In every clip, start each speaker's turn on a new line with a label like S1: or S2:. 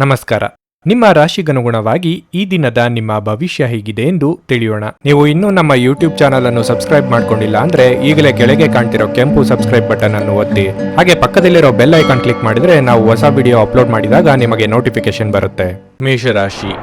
S1: ನಮಸ್ಕಾರ. ನಿಮ್ಮ ರಾಶಿಗನುಗುಣವಾಗಿ ಈ ದಿನದ ನಿಮ್ಮ ಭವಿಷ್ಯ ಹೇಗಿದೆ ಎಂದು ತಿಳಿಯೋಣ. ನೀವು ಇನ್ನೂ ನಮ್ಮ ಯೂಟ್ಯೂಬ್ ಚಾನಲ್ ಅನ್ನು ಸಬ್ಸ್ಕ್ರೈಬ್ ಮಾಡ್ಕೊಂಡಿಲ್ಲ ಅಂದ್ರೆ ಈಗಲೇ ಕೆಳಗೆ ಕಾಣ್ತಿರೋ ಕೆಂಪು ಸಬ್ಸ್ಕ್ರೈಬ್ ಬಟನ್ ಅನ್ನು ಒತ್ತಿ, ಹಾಗೆ ಪಕ್ಕದಲ್ಲಿರೋ ಬೆಲ್ ಐಕಾನ್ ಕ್ಲಿಕ್ ಮಾಡಿದ್ರೆ ನಾವು ಹೊಸ ವಿಡಿಯೋ ಅಪ್ಲೋಡ್ ಮಾಡಿದಾಗ ನಿಮಗೆ ನೋಟಿಫಿಕೇಶನ್ ಬರುತ್ತೆ. ಮೇಷರಾಶಿ,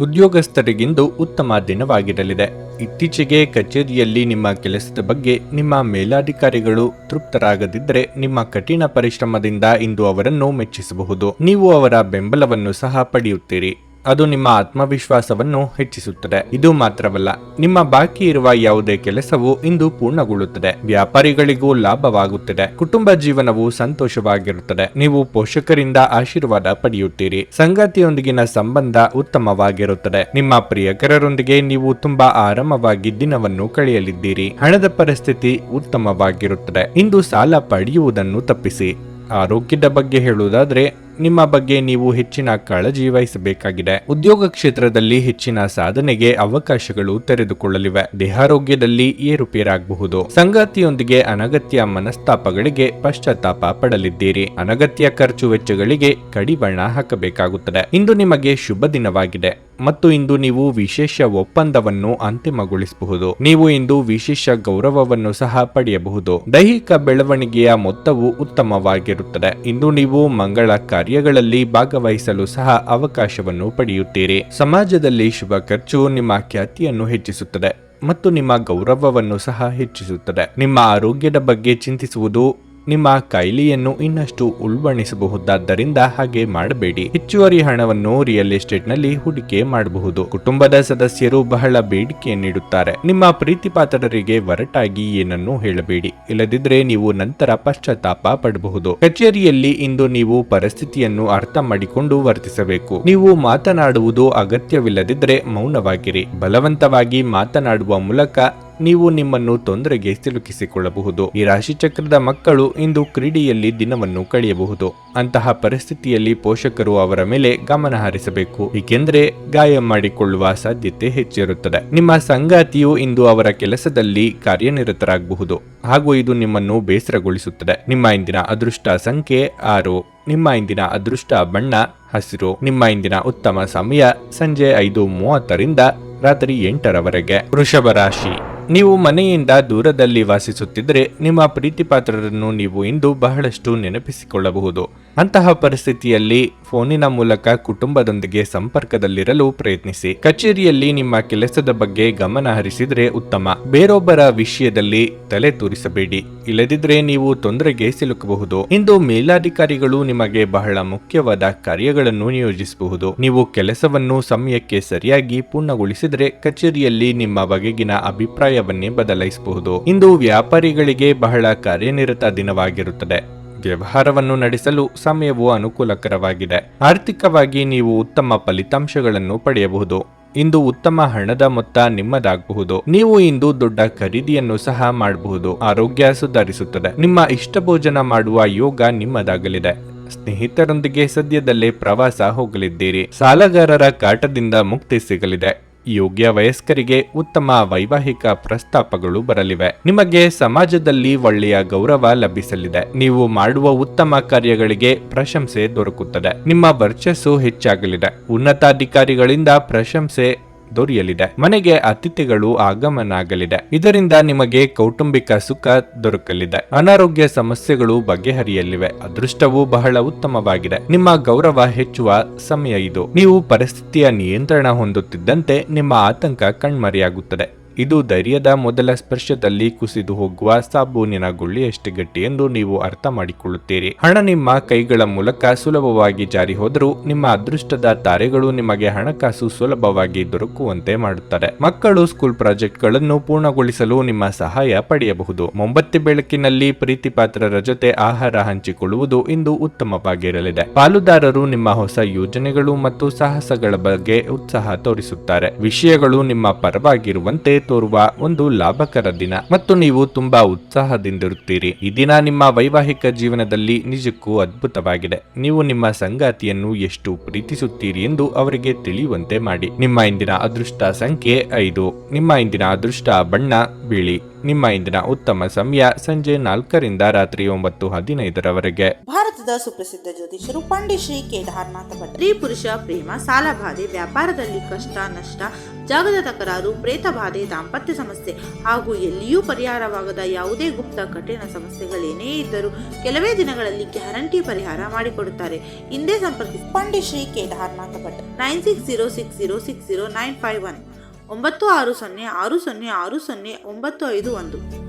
S1: ಉದ್ಯೋಗಸ್ಥರಿಗಿಂದು ಉತ್ತಮ ದಿನವಾಗಿರಲಿದೆ. ಇತ್ತೀಚೆಗೆ ಕಚೇರಿಯಲ್ಲಿ ನಿಮ್ಮ ಕೆಲಸದ ಬಗ್ಗೆ ನಿಮ್ಮ ಮೇಲಾಧಿಕಾರಿಗಳು ತೃಪ್ತರಾಗದಿದ್ದರೆ ನಿಮ್ಮ ಕಠಿಣ ಪರಿಶ್ರಮದಿಂದ ಇಂದು ಅವರನ್ನು ಮೆಚ್ಚಿಸಬಹುದು. ನೀವು ಅವರ ಬೆಂಬಲವನ್ನು ಸಹ ಪಡೆಯುತ್ತೀರಿ. ಅದು ನಿಮ್ಮ ಆತ್ಮವಿಶ್ವಾಸವನ್ನು ಹೆಚ್ಚಿಸುತ್ತದೆ. ಇದು ಮಾತ್ರವಲ್ಲ, ನಿಮ್ಮ ಬಾಕಿ ಇರುವ ಯಾವುದೇ ಕೆಲಸವು ಇಂದು ಪೂರ್ಣಗೊಳ್ಳುತ್ತದೆ. ವ್ಯಾಪಾರಿಗಳಿಗೂ ಲಾಭವಾಗುತ್ತದೆ. ಕುಟುಂಬ ಜೀವನವು ಸಂತೋಷವಾಗಿರುತ್ತದೆ. ನೀವು ಪೋಷಕರಿಂದ ಆಶೀರ್ವಾದ ಪಡೆಯುತ್ತೀರಿ. ಸಂಗಾತಿಯೊಂದಿಗಿನ ಸಂಬಂಧ ಉತ್ತಮವಾಗಿರುತ್ತದೆ. ನಿಮ್ಮ ಪ್ರಿಯಕರರೊಂದಿಗೆ ನೀವು ತುಂಬಾ ಆರಾಮವಾಗಿ ದಿನವನ್ನು ಕಳೆಯಲಿದ್ದೀರಿ. ಹಣದ ಪರಿಸ್ಥಿತಿ ಉತ್ತಮವಾಗಿರುತ್ತದೆ. ಇಂದು ಸಾಲ ಪಡೆಯುವುದನ್ನು ತಪ್ಪಿಸಿ. ಆರೋಗ್ಯದ ಬಗ್ಗೆ ಹೇಳುವುದಾದ್ರೆ, ನಿಮ್ಮ ಬಗ್ಗೆ ನೀವು ಹೆಚ್ಚಿನ ಕಾಳಜಿ ವಹಿಸಬೇಕಾಗಿದೆ. ಉದ್ಯೋಗ ಕ್ಷೇತ್ರದಲ್ಲಿ ಹೆಚ್ಚಿನ ಸಾಧನೆಗೆ ಅವಕಾಶಗಳು ತೆರೆದುಕೊಳ್ಳಲಿವೆ. ದೇಹಾರೋಗ್ಯದಲ್ಲಿ ಏರುಪೇರಾಗಬಹುದು. ಸಂಗಾತಿಯೊಂದಿಗೆ ಅನಗತ್ಯ ಮನಸ್ತಾಪಗಳಿಗೆ ಪಶ್ಚಾತ್ತಾಪ ಪಡಲಿದ್ದೀರಿ. ಅನಗತ್ಯ ಖರ್ಚು ವೆಚ್ಚಗಳಿಗೆ ಕಡಿವಾಣ ಹಾಕಬೇಕಾಗುತ್ತದೆ. ಇಂದು ನಿಮಗೆ ಶುಭ ದಿನವಾಗಿದೆ ಮತ್ತು ಇಂದು ನೀವು ವಿಶೇಷ ಒಪ್ಪಂದವನ್ನು ಅಂತಿಮಗೊಳಿಸಬಹುದು. ನೀವು ಇಂದು ವಿಶೇಷ ಗೌರವವನ್ನು ಸಹ ಪಡೆಯಬಹುದು. ದೈಹಿಕ ಬೆಳವಣಿಗೆಯ ಮೊತ್ತವು ಉತ್ತಮವಾಗಿರುತ್ತದೆ. ಇಂದು ನೀವು ಮಂಗಳ ಕಾರ್ಯಗಳಲ್ಲಿ ಭಾಗವಹಿಸಲು ಸಹ ಅವಕಾಶವನ್ನು ಪಡೆಯುತ್ತೀರಿ. ಸಮಾಜದಲ್ಲಿ ಶುಭ ಖರ್ಚು ನಿಮ್ಮ ಖ್ಯಾತಿಯನ್ನು ಹೆಚ್ಚಿಸುತ್ತದೆ ಮತ್ತು ನಿಮ್ಮ ಗೌರವವನ್ನು ಸಹ ಹೆಚ್ಚಿಸುತ್ತದೆ. ನಿಮ್ಮ ಆರೋಗ್ಯದ ಬಗ್ಗೆ ಚಿಂತಿಸುವುದು ನಿಮ್ಮ ಕಾಯಿಲೆಯನ್ನು ಇನ್ನಷ್ಟು ಉಲ್ಬಣಿಸಬಹುದಾದ್ದರಿಂದ ಹಾಗೆ ಮಾಡಬೇಡಿ. ಹೆಚ್ಚುವರಿ ಹಣವನ್ನು ರಿಯಲ್ ಎಸ್ಟೇಟ್ ನಲ್ಲಿ ಹೂಡಿಕೆ ಮಾಡಬಹುದು. ಕುಟುಂಬದ ಸದಸ್ಯರು ಬಹಳ ಬೇಡಿಕೆ ನೀಡುತ್ತಾರೆ. ನಿಮ್ಮ ಪ್ರೀತಿಪಾತ್ರರಿಗೆ ಒರಟಾಗಿ ಏನನ್ನೂ ಹೇಳಬೇಡಿ, ಇಲ್ಲದಿದ್ದರೆ ನೀವು ನಂತರ ಪಶ್ಚಾತ್ತಾಪ ಪಡಬಹುದು. ಕಚೇರಿಯಲ್ಲಿ ಇಂದು ನೀವು ಪರಿಸ್ಥಿತಿಯನ್ನು ಅರ್ಥ ಮಾಡಿಕೊಂಡು ವರ್ತಿಸಬೇಕು. ನೀವು ಮಾತನಾಡುವುದು ಅಗತ್ಯವಿಲ್ಲದಿದ್ದರೆ ಮೌನವಾಗಿರಿ. ಬಲವಂತವಾಗಿ ಮಾತನಾಡುವ ಮೂಲಕ ನೀವು ನಿಮ್ಮನ್ನು ತೊಂದರೆಗೆ ಸಿಲುಕಿಸಿಕೊಳ್ಳಬಹುದು. ಈ ರಾಶಿಚಕ್ರದ ಮಕ್ಕಳು ಇಂದು ಕ್ರೀಡೆಯಲ್ಲಿ ದಿನವನ್ನು ಕಳೆಯಬಹುದು. ಅಂತಹ ಪರಿಸ್ಥಿತಿಯಲ್ಲಿ ಪೋಷಕರು ಅವರ ಮೇಲೆ ಗಮನ ಹರಿಸಬೇಕು, ಏಕೆಂದರೆ ಗಾಯ ಮಾಡಿಕೊಳ್ಳುವ ಸಾಧ್ಯತೆ ಹೆಚ್ಚಿರುತ್ತದೆ. ನಿಮ್ಮ ಸಂಗಾತಿಯು ಇಂದು ಅವರ ಕೆಲಸದಲ್ಲಿ ಕಾರ್ಯನಿರತರಾಗಬಹುದು ಹಾಗೂ ಇದು ನಿಮ್ಮನ್ನು ಬೇಸರಗೊಳಿಸುತ್ತದೆ. ನಿಮ್ಮ ಇಂದಿನ ಅದೃಷ್ಟ ಸಂಖ್ಯೆ 6. ನಿಮ್ಮ ಇಂದಿನ ಅದೃಷ್ಟ ಬಣ್ಣ ಹಸಿರು. ನಿಮ್ಮ ಇಂದಿನ ಉತ್ತಮ ಸಮಯ ಸಂಜೆ 5:30ರಿಂದ ರಾತ್ರಿ 8ರವರೆಗೆ. ವೃಷಭ ರಾಶಿ, ನೀವು ಮನೆಯಿಂದ ದೂರದಲ್ಲಿ ವಾಸಿಸುತ್ತಿದ್ದರೆ ನಿಮ್ಮ ಪ್ರೀತಿಪಾತ್ರರನ್ನು ನೀವು ಇಂದು ಬಹಳಷ್ಟು ನೆನಪಿಸಿಕೊಳ್ಳಬಹುದು. ಅಂತಹ ಪರಿಸ್ಥಿತಿಯಲ್ಲಿ ಫೋನಿನ ಮೂಲಕ ಕುಟುಂಬದೊಂದಿಗೆ ಸಂಪರ್ಕದಲ್ಲಿರಲು ಪ್ರಯತ್ನಿಸಿ. ಕಚೇರಿಯಲ್ಲಿ ನಿಮ್ಮ ಕೆಲಸದ ಬಗ್ಗೆ ಗಮನ ಹರಿಸಿದ್ರೆ ಉತ್ತಮ. ಬೇರೊಬ್ಬರ ವಿಷಯದಲ್ಲಿ ತಲೆ ತೂರಿಸಬೇಡಿ, ಇಲ್ಲದಿದ್ರೆ ನೀವು ತೊಂದರೆಗೆ ಸಿಲುಕಬಹುದು. ಇಂದು ಮೇಲಾಧಿಕಾರಿಗಳು ನಿಮಗೆ ಬಹಳ ಮುಖ್ಯವಾದ ಕಾರ್ಯಗಳನ್ನು ನಿಯೋಜಿಸಬಹುದು. ನೀವು ಕೆಲಸವನ್ನು ಸಮಯಕ್ಕೆ ಸರಿಯಾಗಿ ಪೂರ್ಣಗೊಳಿಸಿದರೆ ಕಚೇರಿಯಲ್ಲಿ ನಿಮ್ಮ ಬಗೆಗಿನ ಅಭಿಪ್ರಾಯವನ್ನೇ ಬದಲಾಯಿಸಬಹುದು. ಇಂದು ವ್ಯಾಪಾರಿಗಳಿಗೆ ಬಹಳ ಕಾರ್ಯನಿರತ ದಿನವಾಗಿರುತ್ತದೆ. ವ್ಯವಹಾರವನ್ನು ನಡೆಸಲು ಸಮಯವು ಅನುಕೂಲಕರವಾಗಿದೆ. ಆರ್ಥಿಕವಾಗಿ ನೀವು ಉತ್ತಮ ಫಲಿತಾಂಶಗಳನ್ನು ಪಡೆಯಬಹುದು. ಇಂದು ಉತ್ತಮ ಹಣದ ಮೊತ್ತ ನಿಮ್ಮದಾಗಬಹುದು. ನೀವು ಇಂದು ದೊಡ್ಡ ಖರೀದಿಯನ್ನು ಸಹ ಮಾಡಬಹುದು. ಆರೋಗ್ಯ ಸುಧಾರಿಸುತ್ತದೆ. ನಿಮ್ಮ ಇಷ್ಟ ಭೋಜನ ಮಾಡುವ ಯೋಗ ನಿಮ್ಮದಾಗಲಿದೆ. ಸ್ನೇಹಿತರೊಂದಿಗೆ ಸದ್ಯದಲ್ಲೇ ಪ್ರವಾಸ ಹೋಗಲಿದ್ದೀರಿ. ಸಾಲಗಾರರ ಕಾಟದಿಂದ ಮುಕ್ತಿ ಸಿಗಲಿದೆ. ಯೋಗ್ಯ ವಯಸ್ಕರಿಗೆ ಉತ್ತಮ ವೈವಾಹಿಕ ಪ್ರಸ್ತಾಪಗಳು ಬರಲಿವೆ. ನಿಮಗೆ ಸಮಾಜದಲ್ಲಿ ಒಳ್ಳೆಯ ಗೌರವ ಲಭಿಸಲಿದೆ. ನೀವು ಮಾಡುವ ಉತ್ತಮ ಕಾರ್ಯಗಳಿಗೆ ಪ್ರಶಂಸೆ ದೊರಕುತ್ತದೆ. ನಿಮ್ಮ ವರ್ಚಸ್ಸು ಹೆಚ್ಚಾಗಲಿದೆ. ಉನ್ನತಾಧಿಕಾರಿಗಳಿಂದ ಪ್ರಶಂಸೆ ದೊರೆಯಲಿದೆ. ಮನೆಗೆ ಅತಿಥಿಗಳು ಆಗಮನ ಆಗಲಿದೆ. ಇದರಿಂದ ನಿಮಗೆ ಕೌಟುಂಬಿಕ ಸುಖ ದೊರಕಲಿದೆ. ಅನಾರೋಗ್ಯ ಸಮಸ್ಯೆಗಳು ಬಗೆಹರಿಯಲಿವೆ. ಅದೃಷ್ಟವು ಬಹಳ ಉತ್ತಮವಾಗಿದೆ. ನಿಮ್ಮ ಗೌರವ ಹೆಚ್ಚುವ ಸಮಯ ಇದು. ನೀವು ಪರಿಸ್ಥಿತಿಯ ನಿಯಂತ್ರಣ ಹೊಂದುತ್ತಿದ್ದಂತೆ ನಿಮ್ಮ ಆತಂಕ ಕಣ್ಮರೆಯಾಗುತ್ತದೆ. ಇದು ಧೈರ್ಯದ ಮೊದಲ ಸ್ಪರ್ಶದಲ್ಲಿ ಕುಸಿದು ಹೋಗುವ ಸಾಬೂನಿನ ಗುಳ್ಳೆಯಷ್ಟು ಗಟ್ಟಿ ಎಂದು ನೀವು ಅರ್ಥ ಮಾಡಿಕೊಳ್ಳುತ್ತೀರಿ. ಹಣ ನಿಮ್ಮ ಕೈಗಳ ಮೂಲಕ ಸುಲಭವಾಗಿ ಜಾರಿ ಹೋದರೂ ನಿಮ್ಮ ಅದೃಷ್ಟದ ತಾರೆಗಳು ನಿಮಗೆ ಹಣಕಾಸು ಸುಲಭವಾಗಿ ದೊರಕುವಂತೆ ಮಾಡುತ್ತಾರೆ. ಮಕ್ಕಳು ಸ್ಕೂಲ್ ಪ್ರಾಜೆಕ್ಟ್ಗಳನ್ನು ಪೂರ್ಣಗೊಳಿಸಲು ನಿಮ್ಮ ಸಹಾಯ ಪಡೆಯಬಹುದು. ಮೊಂಬತ್ತಿ ಬೆಳಕಿನಲ್ಲಿ ಪ್ರೀತಿಪಾತ್ರರ ಜೊತೆ ಆಹಾರ ಹಂಚಿಕೊಳ್ಳುವುದು ಇಂದು ಉತ್ತಮವಾಗಿರಲಿದೆ. ಪಾಲುದಾರರು ನಿಮ್ಮ ಹೊಸ ಯೋಜನೆಗಳು ಮತ್ತು ಸಾಹಸಗಳ ಬಗ್ಗೆ ಉತ್ಸಾಹ ತೋರಿಸುತ್ತಾರೆ. ವಿಷಯಗಳು ನಿಮ್ಮ ಪರವಾಗಿರುವಂತೆ ತೋರುವ ಒಂದು ಲಾಭಕರ ದಿನ ಮತ್ತು ನೀವು ತುಂಬಾ ಉತ್ಸಾಹದಿಂದಿರುತ್ತೀರಿ. ಈ ದಿನ ನಿಮ್ಮ ವೈವಾಹಿಕ ಜೀವನದಲ್ಲಿ ನಿಜಕ್ಕೂ ಅದ್ಭುತವಾಗಿದೆ. ನೀವು ನಿಮ್ಮ ಸಂಗಾತಿಯನ್ನು ಎಷ್ಟು ಪ್ರೀತಿಸುತ್ತೀರಿ ಎಂದು ಅವರಿಗೆ ತಿಳಿಯುವಂತೆ ಮಾಡಿ. ನಿಮ್ಮ ಇಂದಿನ ಅದೃಷ್ಟ ಸಂಖ್ಯೆ 5. ನಿಮ್ಮ ಇಂದಿನ ಅದೃಷ್ಟ ಬಣ್ಣ ಬಿಳಿ. ನಿಮ್ಮ ಇಂದಿನ ಉತ್ತಮ ಸಮಯ ಸಂಜೆ 4ರಿಂದ ರಾತ್ರಿ 9:15ರವರೆಗೆ.
S2: ಭಾರತದ ಸುಪ್ರಸಿದ್ಧ ಜ್ಯೋತಿಷರು ಪಂಡಿತ್ ಶ್ರೀ ಕೇದಾರನಾಥ ಭಟ್. ಸ್ತ್ರೀ ಪುರುಷ ಪ್ರೇಮ, ಸಾಲ ಬಾಧೆ, ವ್ಯಾಪಾರದಲ್ಲಿ ಕಷ್ಟ ನಷ್ಟ, ಜಾಗದ ತಕರಾರು, ಪ್ರೇತ ಬಾಧೆ, ದಾಂಪತ್ಯ ಸಮಸ್ಯೆ ಹಾಗೂ ಎಲ್ಲಿಯೂ ಪರಿಹಾರವಾಗದ ಯಾವುದೇ ಗುಪ್ತ ಕಠಿಣ ಸಮಸ್ಯೆಗಳೇನೇ ಇದ್ದರೂ ಕೆಲವೇ ದಿನಗಳಲ್ಲಿ ಗ್ಯಾರಂಟಿ ಪರಿಹಾರ ಮಾಡಿಕೊಡುತ್ತಾರೆ. ಹಿಂದೆ ಸಂಪರ್ಕಿಸಿ ಪಂಡಿತ್ ಶ್ರೀ ಕೇದಾರನಾಥ ಭಟ್ 9606060951 9606060951.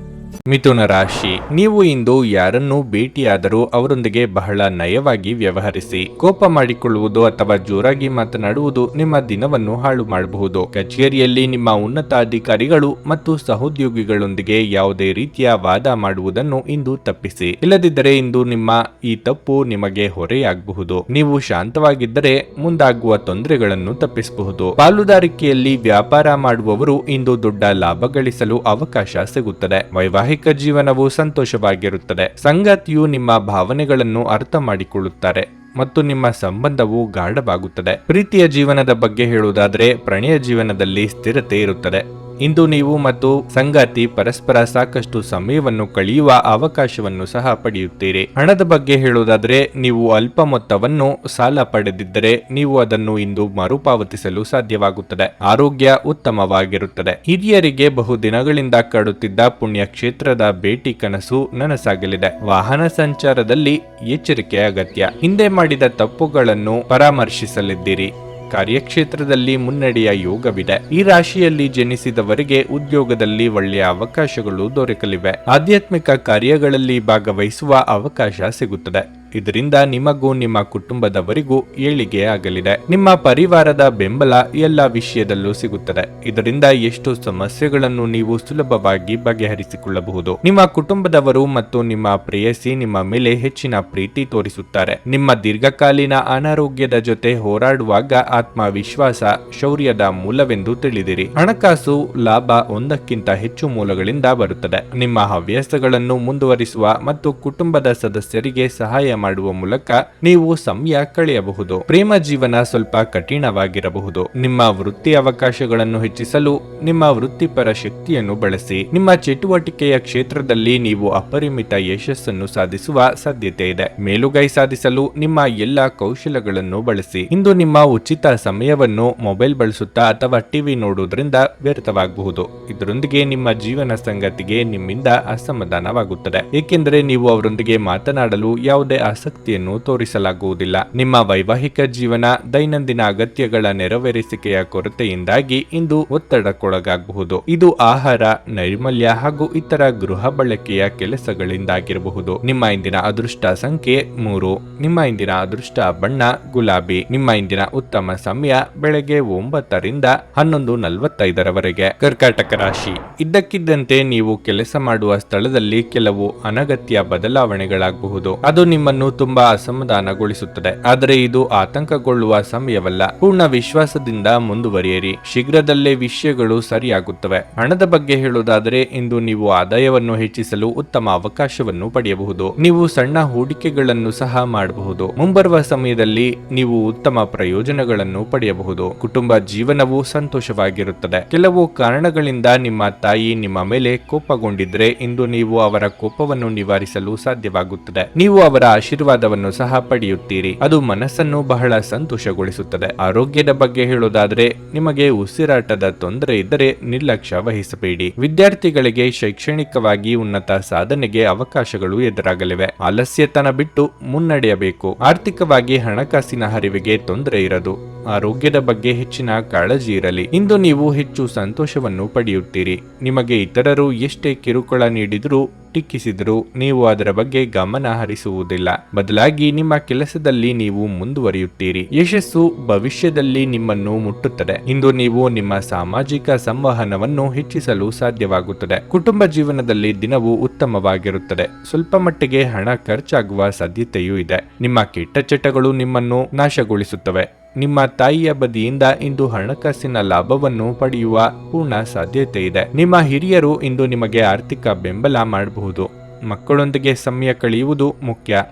S1: ಮಿಥುನ ರಾಶಿ, ನೀವು ಇಂದು ಯಾರನ್ನೂ ಭೇಟಿಯಾದರೂ ಅವರೊಂದಿಗೆ ಬಹಳ ನಯವಾಗಿ ವ್ಯವಹರಿಸಿ. ಕೋಪ ಮಾಡಿಕೊಳ್ಳುವುದು ಅಥವಾ ಜೋರಾಗಿ ಮಾತನಾಡುವುದು ನಿಮ್ಮ ದಿನವನ್ನು ಹಾಳು ಮಾಡಬಹುದು. ಕಚೇರಿಯಲ್ಲಿ ನಿಮ್ಮ ಉನ್ನತ ಅಧಿಕಾರಿಗಳು ಮತ್ತು ಸಹೋದ್ಯೋಗಿಗಳೊಂದಿಗೆ ಯಾವುದೇ ರೀತಿಯ ವಾದ ಮಾಡುವುದನ್ನು ಇಂದು ತಪ್ಪಿಸಿ. ಇಲ್ಲದಿದ್ದರೆ ಇಂದು ನಿಮ್ಮ ಈ ತಪ್ಪು ನಿಮಗೆ ಹೊರೆಯಾಗಬಹುದು. ನೀವು ಶಾಂತವಾಗಿದ್ದರೆ ಮುಂದಾಗುವ ತೊಂದರೆಗಳನ್ನು ತಪ್ಪಿಸಬಹುದು. ಪಾಲುದಾರಿಕೆಯಲ್ಲಿ ವ್ಯಾಪಾರ ಮಾಡುವವರು ಇಂದು ದೊಡ್ಡ ಲಾಭ ಗಳಿಸಲು ಅವಕಾಶ ಸಿಗುತ್ತದೆ. ವೈವಾಹಿಕ ಜೀವನವು ಸಂತೋಷವಾಗಿರುತ್ತದೆ. ಸಂಗಾತಿಯು ನಿಮ್ಮ ಭಾವನೆಗಳನ್ನು ಅರ್ಥ ಮಾಡಿಕೊಳ್ಳುತ್ತಾರೆ ಮತ್ತು ನಿಮ್ಮ ಸಂಬಂಧವು ಗಾಢವಾಗುತ್ತದೆ. ಪ್ರೀತಿಯ ಜೀವನದ ಬಗ್ಗೆ ಹೇಳುವುದಾದರೆ ಪ್ರಣಯ ಜೀವನದಲ್ಲಿ ಸ್ಥಿರತೆ ಇರುತ್ತದೆ. ಇಂದು ನೀವು ಮತ್ತು ಸಂಗಾತಿ ಪರಸ್ಪರ ಸಾಕಷ್ಟು ಸಮಯವನ್ನು ಕಳೆಯುವ ಅವಕಾಶವನ್ನು ಸಹ ಪಡೆಯುತ್ತೀರಿ. ಹಣದ ಬಗ್ಗೆ ಹೇಳುವುದಾದರೆ ನೀವು ಅಲ್ಪ ಮೊತ್ತವನ್ನು ಸಾಲ ಪಡೆದಿದ್ದರೆ ನೀವು ಅದನ್ನು ಇಂದು ಮರುಪಾವತಿಸಲು ಸಾಧ್ಯವಾಗುತ್ತದೆ. ಆರೋಗ್ಯ ಉತ್ತಮವಾಗಿರುತ್ತದೆ. ಹಿರಿಯರಿಗೆ ಬಹುದಿನಗಳಿಂದ ಕಾಡುತ್ತಿದ್ದ ಪುಣ್ಯ ಕ್ಷೇತ್ರದ ಭೇಟಿ ಕನಸು ನನಸಾಗಲಿದೆ. ವಾಹನ ಸಂಚಾರದಲ್ಲಿ ಎಚ್ಚರಿಕೆ ಅಗತ್ಯ. ಹಿಂದೆ ಮಾಡಿದ ತಪ್ಪುಗಳನ್ನು ಪರಾಮರ್ಶಿಸಲಿದ್ದೀರಿ. ಕಾರ್ಯಕ್ಷೇತ್ರದಲ್ಲಿ ಮುನ್ನಡೆಯ ಯೋಗವಿದೆ. ಈ ರಾಶಿಯಲ್ಲಿ ಜನಿಸಿದವರಿಗೆ ಉದ್ಯೋಗದಲ್ಲಿ ಒಳ್ಳೆಯ ಅವಕಾಶಗಳು ದೊರಕಲಿವೆ. ಆಧ್ಯಾತ್ಮಿಕ ಕಾರ್ಯಗಳಲ್ಲಿ ಭಾಗವಹಿಸುವ ಅವಕಾಶ ಸಿಗುತ್ತದೆ. ಇದರಿಂದ ನಿಮಗೂ ನಿಮ್ಮ ಕುಟುಂಬದವರಿಗೂ ಏಳಿಗೆ ಆಗಲಿದೆ. ನಿಮ್ಮ ಪರಿವಾರದ ಬೆಂಬಲ ಎಲ್ಲ ವಿಷಯದಲ್ಲೂ ಸಿಗುತ್ತದೆ. ಇದರಿಂದ ಎಷ್ಟು ಸಮಸ್ಯೆಗಳನ್ನು ನೀವು ಸುಲಭವಾಗಿ ಬಗೆಹರಿಸಿಕೊಳ್ಳಬಹುದು. ನಿಮ್ಮ ಕುಟುಂಬದವರು ಮತ್ತು ನಿಮ್ಮ ಪ್ರೇಯಸಿ ನಿಮ್ಮ ಮೇಲೆ ಹೆಚ್ಚಿನ ಪ್ರೀತಿ ತೋರಿಸುತ್ತಾರೆ. ನಿಮ್ಮ ದೀರ್ಘಕಾಲೀನ ಅನಾರೋಗ್ಯದ ಜೊತೆ ಹೋರಾಡುವಾಗ ಆತ್ಮವಿಶ್ವಾಸ ಶೌರ್ಯದ ಮೂಲವೆಂದು ತಿಳಿದಿರಿ. ಹಣಕಾಸು ಲಾಭ ಒಂದಕ್ಕಿಂತ ಹೆಚ್ಚು ಮೂಲಗಳಿಂದ ಬರುತ್ತದೆ. ನಿಮ್ಮ ಹವ್ಯಾಸಗಳನ್ನು ಮುಂದುವರಿಸುವ ಮತ್ತು ಕುಟುಂಬದ ಸದಸ್ಯರಿಗೆ ಸಹಾಯ ಮಾಡುವ ಮೂಲಕ ನೀವು ಸಮಯ ಕಳೆಯಬಹುದು. ಪ್ರೇಮ ಜೀವನ ಸ್ವಲ್ಪ ಕಠಿಣವಾಗಿರಬಹುದು. ನಿಮ್ಮ ವೃತ್ತಿ ಅವಕಾಶಗಳನ್ನು ಹೆಚ್ಚಿಸಲು ನಿಮ್ಮ ವೃತ್ತಿಪರ ಶಕ್ತಿಯನ್ನು ಬಳಸಿ. ನಿಮ್ಮ ಚಟುವಟಿಕೆಯ ಕ್ಷೇತ್ರದಲ್ಲಿ ನೀವು ಅಪರಿಮಿತ ಯಶಸ್ಸನ್ನು ಸಾಧಿಸುವ ಸಾಧ್ಯತೆ ಇದೆ. ಮೇಲುಗೈ ಸಾಧಿಸಲು ನಿಮ್ಮ ಎಲ್ಲ ಕೌಶಲಗಳನ್ನು ಬಳಸಿ. ಇಂದು ನಿಮ್ಮ ಉಚಿತ ಸಮಯವನ್ನು ಮೊಬೈಲ್ ಬಳಸುತ್ತಾ ಅಥವಾ ಟಿವಿ ನೋಡುವುದರಿಂದ ವ್ಯರ್ಥವಾಗಬಹುದು. ಇದರೊಂದಿಗೆ ನಿಮ್ಮ ಜೀವನ ಸಂಗಾತಿಗೆ ನಿಮ್ಮಿಂದ ಅಸಮಾಧಾನವಾಗುತ್ತದೆ, ಏಕೆಂದರೆ ನೀವು ಅವರೊಂದಿಗೆ ಮಾತನಾಡಲು ಯಾವುದೇ ಆಸಕ್ತಿಯನ್ನು ತೋರಿಸಲಾಗುವುದಿಲ್ಲ. ನಿಮ್ಮ ವೈವಾಹಿಕ ಜೀವನ ದೈನಂದಿನ ಅಗತ್ಯಗಳ ನೆರವೇರಿಸಿಕೆಯ ಕೊರತೆಯಿಂದಾಗಿ ಇಂದು ಒತ್ತಡಕ್ಕೊಳಗಾಗಬಹುದು. ಇದು ಆಹಾರ, ನೈರ್ಮಲ್ಯ ಹಾಗೂ ಇತರ ಗೃಹ ಬಳಕೆಯ ಕೆಲಸಗಳಿಂದಾಗಿರಬಹುದು. ನಿಮ್ಮ ಇಂದಿನ ಅದೃಷ್ಟ ಸಂಖ್ಯೆ 3. ನಿಮ್ಮ ಇಂದಿನ ಅದೃಷ್ಟ ಬಣ್ಣ ಗುಲಾಬಿ. ನಿಮ್ಮ ಇಂದಿನ ಉತ್ತಮ ಸಮಯ ಬೆಳಗ್ಗೆ 9ರಿಂದ 11:45ರವರೆಗೆ. ಕರ್ಕಾಟಕ ರಾಶಿ, ಇದ್ದಕ್ಕಿದ್ದಂತೆ ನೀವು ಕೆಲಸ ಮಾಡುವ ಸ್ಥಳದಲ್ಲಿ ಕೆಲವು ಅನಗತ್ಯ ಬದಲಾವಣೆಗಳಾಗಬಹುದು. ಅದು ನಿಮ್ಮನ್ನು ತುಂಬಾ ಅಸಮಾಧಾನಗೊಳಿಸುತ್ತದೆ. ಆದರೆ ಇದು ಆತಂಕಗೊಳ್ಳುವ ಸಮಯವಲ್ಲ. ಪೂರ್ಣ ವಿಶ್ವಾಸದಿಂದ ಮುಂದುವರಿಯಿರಿ. ಶೀಘ್ರದಲ್ಲೇ ವಿಷಯಗಳು ಸರಿಯಾಗುತ್ತವೆ. ಹಣದ ಬಗ್ಗೆ ಹೇಳುವುದಾದರೆ ಇಂದು ನೀವು ಆದಾಯವನ್ನು ಹೆಚ್ಚಿಸಲು ಉತ್ತಮ ಅವಕಾಶವನ್ನು ಪಡೆಯಬಹುದು. ನೀವು ಸಣ್ಣ ಹೂಡಿಕೆಗಳನ್ನು ಸಹ ಮಾಡಬಹುದು. ಮುಂಬರುವ ಸಮಯದಲ್ಲಿ ನೀವು ಉತ್ತಮ ಪ್ರಯೋಜನಗಳನ್ನು ಪಡೆಯಬಹುದು. ಕುಟುಂಬ ಜೀವನವು ಸಂತೋಷವಾಗಿರುತ್ತದೆ. ಕೆಲವು ಕಾರಣಗಳಿಂದ ನಿಮ್ಮ ತಾಯಿ ನಿಮ್ಮ ಮೇಲೆ ಕೋಪಗೊಂಡಿದ್ರೆ ಇಂದು ನೀವು ಅವರ ಕೋಪವನ್ನು ನಿವಾರಿಸಲು ಸಾಧ್ಯವಾಗುತ್ತದೆ. ನೀವು ಅವರ ಆಶೀರ್ವಾದವನ್ನು ಸಹ ಪಡೆಯುತ್ತೀರಿ. ಅದು ಮನಸ್ಸನ್ನು ಬಹಳ ಸಂತೋಷಗೊಳಿಸುತ್ತದೆ. ಆರೋಗ್ಯದ ಬಗ್ಗೆ ಹೇಳುವುದಾದರೆ ನಿಮಗೆ ಉಸಿರಾಟದ ತೊಂದರೆ ಇದ್ದರೆ ನಿರ್ಲಕ್ಷ್ಯ ವಹಿಸಬೇಡಿ. ವಿದ್ಯಾರ್ಥಿಗಳಿಗೆ ಶೈಕ್ಷಣಿಕವಾಗಿ ಉನ್ನತ ಸಾಧನೆಗೆ ಅವಕಾಶಗಳು ಎದುರಾಗಲಿವೆ. ಆಲಸ್ಯತನ ಬಿಟ್ಟು ಮುನ್ನಡೆಯಬೇಕು. ಆರ್ಥಿಕವಾಗಿ ಹಣಕಾಸಿನ ಹರಿವಿಗೆ ತೊಂದರೆ ಇರದು. ಆರೋಗ್ಯದ ಬಗ್ಗೆ ಹೆಚ್ಚಿನ ಕಾಳಜಿ ಇರಲಿ. ಇಂದು ನೀವು ಹೆಚ್ಚು ಸಂತೋಷವನ್ನು ಪಡೆಯುತ್ತೀರಿ. ನಿಮಗೆ ಇತರರು ಎಷ್ಟೇ ಕಿರುಕುಳ ನೀಡಿದರೂ ಟೀಕಿಸಿದರೂ ನೀವು ಅದರ ಬಗ್ಗೆ ಗಮನ ಹರಿಸುವುದಿಲ್ಲ. ಬದಲಾಗಿ ನಿಮ್ಮ ಕೆಲಸದಲ್ಲಿ ನೀವು ಮುಂದುವರಿಯುತ್ತೀರಿ. ಯಶಸ್ಸು ಭವಿಷ್ಯದಲ್ಲಿ ನಿಮ್ಮನ್ನು ಮುಟ್ಟುತ್ತದೆ. ಇಂದು ನೀವು ನಿಮ್ಮ ಸಾಮಾಜಿಕ ಸಂವಹನವನ್ನು ಹೆಚ್ಚಿಸಲು ಸಾಧ್ಯವಾಗುತ್ತದೆ. ಕುಟುಂಬ ಜೀವನದಲ್ಲಿ ದಿನವು ಉತ್ತಮವಾಗಿರುತ್ತದೆ. ಸ್ವಲ್ಪ ಮಟ್ಟಿಗೆ ಹಣ ಖರ್ಚಾಗುವ ಸಾಧ್ಯತೆಯೂ ಇದೆ. ನಿಮ್ಮ ಕೆಟ್ಟ ಚಟಗಳು ನಿಮ್ಮನ್ನು ನಾಶಗೊಳಿಸುತ್ತವೆ. ನಿಮ್ಮ ತಾಯಿಯ ಬದಿಯಿಂದ ಇಂದು ಹಣಕಾಸಿನ ಲಾಭವನ್ನು ಪಡೆಯುವ ಪೂರ್ಣ ಸಾಧ್ಯತೆ ಇದೆ. ನಿಮ್ಮ ಹಿರಿಯರು ಇಂದು ನಿಮಗೆ ಆರ್ಥಿಕ ಬೆಂಬಲ ಮಾಡಬಹುದು. ಮಕ್ಕಳೊಂದಿಗೆ ಸಮಯ ಕಳೆಯುವುದು ಮುಖ್ಯ.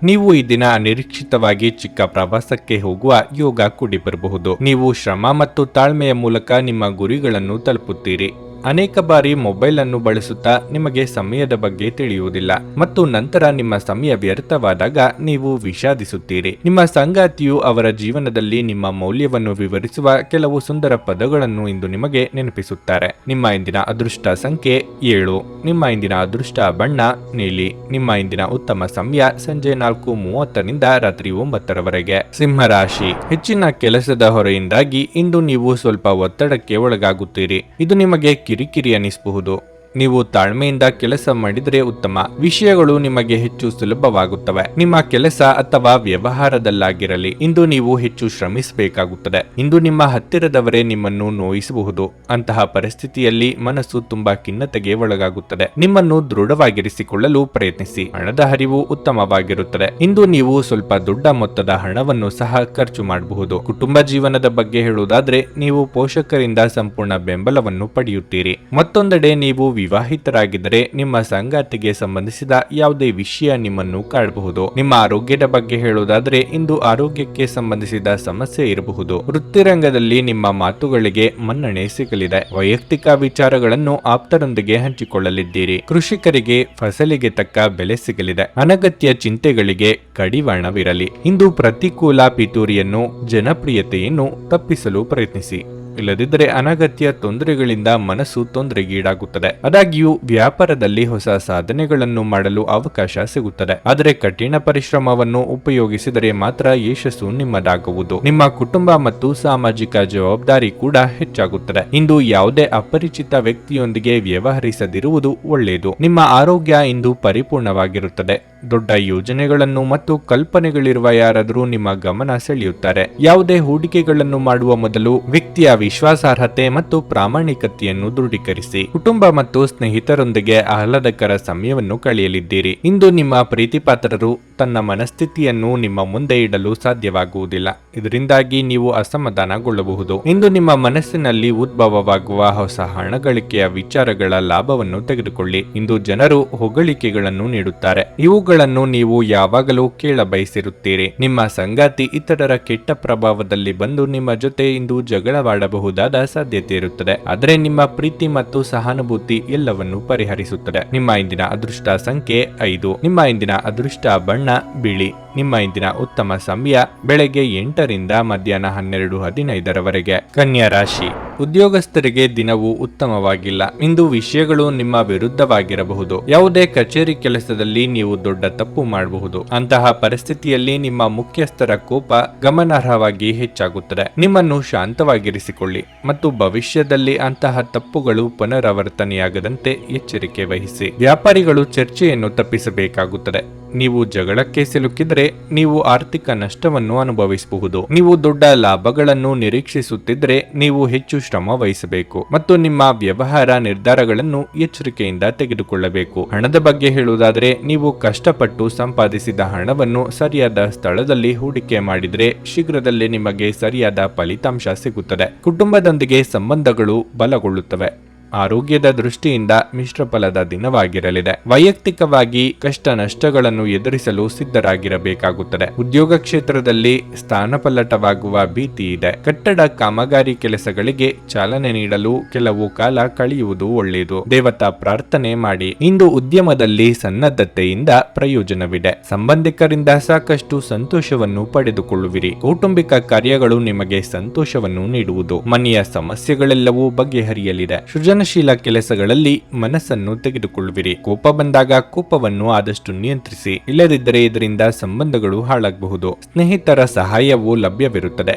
S1: ನೀವು ಈ ದಿನ ಅನಿರೀಕ್ಷಿತವಾಗಿ ಚಿಕ್ಕ ಪ್ರವಾಸಕ್ಕೆ ಹೋಗುವ ಯೋಗ ಕೂಡಿ ಬರಬಹುದು. ನೀವು ಶ್ರಮ ಮತ್ತು ತಾಳ್ಮೆಯ ಮೂಲಕ ನಿಮ್ಮ ಗುರಿಗಳನ್ನು ತಲುಪುತ್ತೀರಿ. ಅನೇಕ ಬಾರಿ ಮೊಬೈಲ್ ಅನ್ನು ಬಳಸುತ್ತಾ ನಿಮಗೆ ಸಮಯದ ಬಗ್ಗೆ ತಿಳಿಯುವುದಿಲ್ಲ ಮತ್ತು ನಂತರ ನಿಮ್ಮ ಸಮಯ ವ್ಯರ್ಥವಾದಾಗ ನೀವು ವಿಷಾದಿಸುತ್ತೀರಿ. ನಿಮ್ಮ ಸಂಗಾತಿಯು ಅವರ ಜೀವನದಲ್ಲಿ ನಿಮ್ಮ ಮೌಲ್ಯವನ್ನು ವಿವರಿಸುವ ಕೆಲವು ಸುಂದರ ಪದಗಳನ್ನು ಇಂದು ನಿಮಗೆ ನೆನಪಿಸುತ್ತಾರೆ. ನಿಮ್ಮ ಇಂದಿನ ಅದೃಷ್ಟ ಸಂಖ್ಯೆ 7. ನಿಮ್ಮ ಇಂದಿನ ಅದೃಷ್ಟ ಬಣ್ಣ ನೀಲಿ. ನಿಮ್ಮ ಇಂದಿನ ಉತ್ತಮ ಸಮಯ ಸಂಜೆ 4:30 ರಾತ್ರಿ 9 ಸಿಂಹರಾಶಿ. ಹೆಚ್ಚಿನ ಕೆಲಸದ ಹೊರೆಯಿಂದಾಗಿ ಇಂದು ನೀವು ಸ್ವಲ್ಪ ಒತ್ತಡಕ್ಕೆ ಒಳಗಾಗುತ್ತೀರಿ. ಇದು ನಿಮಗೆ ಕಿರಿಕಿರಿ ಅನಿಸಬಹುದು. ನೀವು ತಾಳ್ಮೆಯಿಂದ ಕೆಲಸ ಮಾಡಿದರೆ ಉತ್ತಮ. ವಿಷಯಗಳು ನಿಮಗೆ ಹೆಚ್ಚು ಸುಲಭವಾಗುತ್ತವೆ. ನಿಮ್ಮ ಕೆಲಸ ಅಥವಾ ವ್ಯವಹಾರದಲ್ಲಾಗಿರಲಿ ಇಂದು ನೀವು ಹೆಚ್ಚು ಶ್ರಮಿಸಬೇಕಾಗುತ್ತದೆ. ಇಂದು ನಿಮ್ಮ ಹತ್ತಿರದವರೇ ನಿಮ್ಮನ್ನು ನೋಯಿಸಬಹುದು. ಅಂತಹ ಪರಿಸ್ಥಿತಿಯಲ್ಲಿ ಮನಸ್ಸು ತುಂಬಾ ಖಿನ್ನತೆಗೆ ಒಳಗಾಗುತ್ತದೆ. ನಿಮ್ಮನ್ನು ದೃಢವಾಗಿರಿಸಿಕೊಳ್ಳಲು ಪ್ರಯತ್ನಿಸಿ. ಹಣದ ಹರಿವು ಉತ್ತಮವಾಗಿರುತ್ತದೆ. ಇಂದು ನೀವು ಸ್ವಲ್ಪ ದೊಡ್ಡ ಮೊತ್ತದ ಹಣವನ್ನು ಸಹ ಖರ್ಚು ಮಾಡಬಹುದು. ಕುಟುಂಬ ಜೀವನದ ಬಗ್ಗೆ ಹೇಳುವುದಾದ್ರೆ ನೀವು ಪೋಷಕರಿಂದ ಸಂಪೂರ್ಣ ಬೆಂಬಲವನ್ನು ಪಡೆಯುತ್ತೀರಿ. ಮತ್ತೊಂದೆಡೆ ನೀವು ವಿವಾಹಿತರಾಗಿದ್ದರೆ ನಿಮ್ಮ ಸಂಗಾತಿಗೆ ಸಂಬಂಧಿಸಿದ ಯಾವುದೇ ವಿಷಯ ನಿಮ್ಮನ್ನು ಕಾಡಬಹುದು. ನಿಮ್ಮ ಆರೋಗ್ಯದ ಬಗ್ಗೆ ಹೇಳುವುದಾದ್ರೆ ಇಂದು ಆರೋಗ್ಯಕ್ಕೆ ಸಂಬಂಧಿಸಿದ ಸಮಸ್ಯೆ ಇರಬಹುದು. ವೃತ್ತಿರಂಗದಲ್ಲಿ ನಿಮ್ಮ ಮಾತುಗಳಿಗೆ ಮನ್ನಣೆ ಸಿಗಲಿದೆ. ವೈಯಕ್ತಿಕ ವಿಚಾರಗಳನ್ನು ಆಪ್ತರೊಂದಿಗೆ ಹಂಚಿಕೊಳ್ಳಲಿದ್ದೀರಿ. ಕೃಷಿಕರಿಗೆ ಫಸಲಿಗೆ ತಕ್ಕ ಬೆಲೆ ಸಿಗಲಿದೆ. ಅನಗತ್ಯ ಚಿಂತೆಗಳಿಗೆ ಕಡಿವಾಣವಿರಲಿ. ಇಂದು ಪ್ರತಿಕೂಲ ಪಿತೂರಿಯನ್ನು ಜನಪ್ರಿಯತೆಯನ್ನು ತಪ್ಪಿಸಲು ಪ್ರಯತ್ನಿಸಿ. ಇಲ್ಲದಿದ್ದರೆ ಅನಗತ್ಯ ತೊಂದರೆಗಳಿಂದ ಮನಸ್ಸು ತೊಂದರೆಗೀಡಾಗುತ್ತದೆ. ಆದಾಗ್ಯೂ ವ್ಯಾಪಾರದಲ್ಲಿ ಹೊಸ ಸಾಧನೆಗಳನ್ನು ಮಾಡಲು ಅವಕಾಶ ಸಿಗುತ್ತದೆ. ಆದರೆ ಕಠಿಣ ಪರಿಶ್ರಮವನ್ನು ಉಪಯೋಗಿಸಿದರೆ ಮಾತ್ರ ಯಶಸ್ಸು ನಿಮ್ಮದಾಗುವುದು. ನಿಮ್ಮ ಕುಟುಂಬ ಮತ್ತು ಸಾಮಾಜಿಕ ಜವಾಬ್ದಾರಿ ಕೂಡ ಹೆಚ್ಚಾಗುತ್ತದೆ. ಇಂದು ಯಾವುದೇ ಅಪರಿಚಿತ ವ್ಯಕ್ತಿಯೊಂದಿಗೆ ವ್ಯವಹರಿಸದಿರುವುದು ಒಳ್ಳೆಯದು. ನಿಮ್ಮ ಆರೋಗ್ಯ ಇಂದು ಪರಿಪೂರ್ಣವಾಗಿರುತ್ತದೆ. ದೊಡ್ಡ ಯೋಜನೆಗಳನ್ನು ಮತ್ತು ಕಲ್ಪನೆಗಳಿರುವ ಯಾರಾದರೂ ನಿಮ್ಮ ಗಮನ ಸೆಳೆಯುತ್ತಾರೆ. ಯಾವುದೇ ಹೂಡಿಕೆಗಳನ್ನು ಮಾಡುವ ಮೊದಲು ವ್ಯಕ್ತಿಯ ವಿಶ್ವಾಸಾರ್ಹತೆ ಮತ್ತು ಪ್ರಾಮಾಣಿಕತೆಯನ್ನು ದೃಢೀಕರಿಸಿ. ಕುಟುಂಬ ಮತ್ತು ಸ್ನೇಹಿತರೊಂದಿಗೆ ಆಹ್ಲಾದಕರ ಸಮಯವನ್ನು ಕಳೆಯಲಿದ್ದೀರಿ. ಇಂದು ನಿಮ್ಮ ಪ್ರೀತಿಪಾತ್ರರು ತನ್ನ ಮನಸ್ಥಿತಿಯನ್ನು ನಿಮ್ಮ ಮುಂದೆ ಇಡಲು ಸಾಧ್ಯವಾಗುವುದಿಲ್ಲ. ಇದರಿಂದಾಗಿ ನೀವು ಅಸಮಾಧಾನಗೊಳ್ಳಬಹುದು. ಇಂದು ನಿಮ್ಮ ಮನಸ್ಸಿನಲ್ಲಿ ಉದ್ಭವವಾಗುವ ಹೊಸ ಹಣ ಗಳಿಕೆಯ ವಿಚಾರಗಳ ಲಾಭವನ್ನು ತೆಗೆದುಕೊಳ್ಳಿ. ಇಂದು ಜನರು ಹೊಗಳಿಕೆಗಳನ್ನು ನೀಡುತ್ತಾರೆ. ಇವುಗಳನ್ನು ನೀವು ಯಾವಾಗಲೂ ಕೇಳಬಯಸಿರುತ್ತೀರಿ. ನಿಮ್ಮ ಸಂಗಾತಿ ಇತರರ ಕೆಟ್ಟ ಪ್ರಭಾವದಲ್ಲಿ ಬಂದು ನಿಮ್ಮ ಜೊತೆ ಇಂದು ಜಗಳವಾಡಬಹುದಾದ ಸಾಧ್ಯತೆ ಇರುತ್ತದೆ. ಆದರೆ ನಿಮ್ಮ ಪ್ರೀತಿ ಮತ್ತು ಸಹಾನುಭೂತಿ ಎಲ್ಲವನ್ನು ಪರಿಹರಿಸುತ್ತದೆ. ನಿಮ್ಮ ಇಂದಿನ ಅದೃಷ್ಟ ಸಂಖ್ಯೆ 5. ನಿಮ್ಮ ಇಂದಿನ ಅದೃಷ್ಟ ಬಣ್ಣ ಬಿಳಿ. ನಿಮ್ಮ ಇಂದಿನ ಉತ್ತಮ ಸಮಯ ಬೆಳಗ್ಗೆ 8 ಮಧ್ಯಾಹ್ನ 12:15 ಕನ್ಯಾ ರಾಶಿ. ಉದ್ಯೋಗಸ್ಥರಿಗೆ ದಿನವೂ ಉತ್ತಮವಾಗಿಲ್ಲ. ಇಂದು ವಿಷಯಗಳು ನಿಮ್ಮ ವಿರುದ್ಧವಾಗಿರಬಹುದು. ಯಾವುದೇ ಕಚೇರಿ ಕೆಲಸದಲ್ಲಿ ನೀವು ದೊಡ್ಡ ತಪ್ಪು ಮಾಡಬಹುದು. ಅಂತಹ ಪರಿಸ್ಥಿತಿಯಲ್ಲಿ ನಿಮ್ಮ ಮುಖ್ಯಸ್ಥರ ಕೋಪ ಗಮನಾರ್ಹವಾಗಿ ಹೆಚ್ಚಾಗುತ್ತದೆ. ನಿಮ್ಮನ್ನು ಶಾಂತವಾಗಿರಿಸಿಕೊಳ್ಳಿ ಮತ್ತು ಭವಿಷ್ಯದಲ್ಲಿ ಅಂತಹ ತಪ್ಪುಗಳು ಪುನರಾವರ್ತನೆಯಾಗದಂತೆ ಎಚ್ಚರಿಕೆ ವಹಿಸಿ. ವ್ಯಾಪಾರಿಗಳು ಚರ್ಚೆಯನ್ನು ತಪ್ಪಿಸಬೇಕಾಗುತ್ತದೆ. ನೀವು ಜಗಳಕ್ಕೆ ಸಿಲುಕಿದರೆ ನೀವು ಆರ್ಥಿಕ ನಷ್ಟವನ್ನು ಅನುಭವಿಸಬಹುದು. ನೀವು ದೊಡ್ಡ ಲಾಭಗಳನ್ನು ನಿರೀಕ್ಷಿಸುತ್ತಿದ್ದರೆ ನೀವು ಹೆಚ್ಚು ಶ್ರಮ ವಹಿಸಬೇಕು ಮತ್ತು ನಿಮ್ಮ ವ್ಯವಹಾರ ನಿರ್ಧಾರಗಳನ್ನು ಎಚ್ಚರಿಕೆಯಿಂದ ತೆಗೆದುಕೊಳ್ಳಬೇಕು. ಹಣದ ಬಗ್ಗೆ ಹೇಳುವುದಾದರೆ ನೀವು ಕಷ್ಟಪಟ್ಟು ಸಂಪಾದಿಸಿದ ಹಣವನ್ನು ಸರಿಯಾದ ಸ್ಥಳದಲ್ಲಿ ಹೂಡಿಕೆ ಮಾಡಿದರೆ ಶೀಘ್ರದಲ್ಲೇ ನಿಮಗೆ ಸರಿಯಾದ ಫಲಿತಾಂಶ ಸಿಗುತ್ತದೆ. ಕುಟುಂಬದೊಂದಿಗೆ ಸಂಬಂಧಗಳು ಬಲಗೊಳ್ಳುತ್ತವೆ. ಆರೋಗ್ಯದ ದೃಷ್ಟಿಯಿಂದ ಮಿಶ್ರ ಫಲದ ದಿನವಾಗಿರಲಿದೆ. ವೈಯಕ್ತಿಕವಾಗಿ ಕಷ್ಟ ನಷ್ಟಗಳನ್ನು ಎದುರಿಸಲು ಸಿದ್ಧರಾಗಿರಬೇಕಾಗುತ್ತದೆ. ಉದ್ಯೋಗ ಕ್ಷೇತ್ರದಲ್ಲಿ ಸ್ಥಾನಪಲ್ಲಟವಾಗುವ ಭೀತಿ ಇದೆ. ಕಟ್ಟಡ ಕಾಮಗಾರಿ ಕೆಲಸಗಳಿಗೆ ಚಾಲನೆ ನೀಡಲು ಕೆಲವು ಕಾಲ ಕಳೆಯುವುದು ಒಳ್ಳೆಯದು. ದೇವತಾ ಪ್ರಾರ್ಥನೆ ಮಾಡಿ. ಇಂದು ಉದ್ಯಮದಲ್ಲಿ ಸನ್ನದ್ಧತೆಯಿಂದ ಪ್ರಯೋಜನವಿದೆ. ಸಂಬಂಧಿಕರಿಂದ ಸಾಕಷ್ಟು ಸಂತೋಷವನ್ನು ಪಡೆದುಕೊಳ್ಳುವಿರಿ. ಕೌಟುಂಬಿಕ ಕಾರ್ಯಗಳು ನಿಮಗೆ ಸಂತೋಷವನ್ನು ನೀಡುವುದು. ಮನೆಯ ಸಮಸ್ಯೆಗಳೆಲ್ಲವೂ ಬಗೆಹರಿಯಲಿದೆ. ಸೃಜನಶೀಲ ಕೆಲಸಗಳಲ್ಲಿ ಮನಸ್ಸನ್ನು ತೆಗೆದುಕೊಳ್ಳುವಿರಿ. ಕೋಪ ಬಂದಾಗ ಕೋಪವನ್ನು ಆದಷ್ಟು ನಿಯಂತ್ರಿಸಿ. ಇಲ್ಲದಿದ್ದರೆ ಇದರಿಂದ ಸಂಬಂಧಗಳು ಹಾಳಾಗಬಹುದು. ಸ್ನೇಹಿತರ ಸಹಾಯವೂ ಲಭ್ಯವಿರುತ್ತದೆ.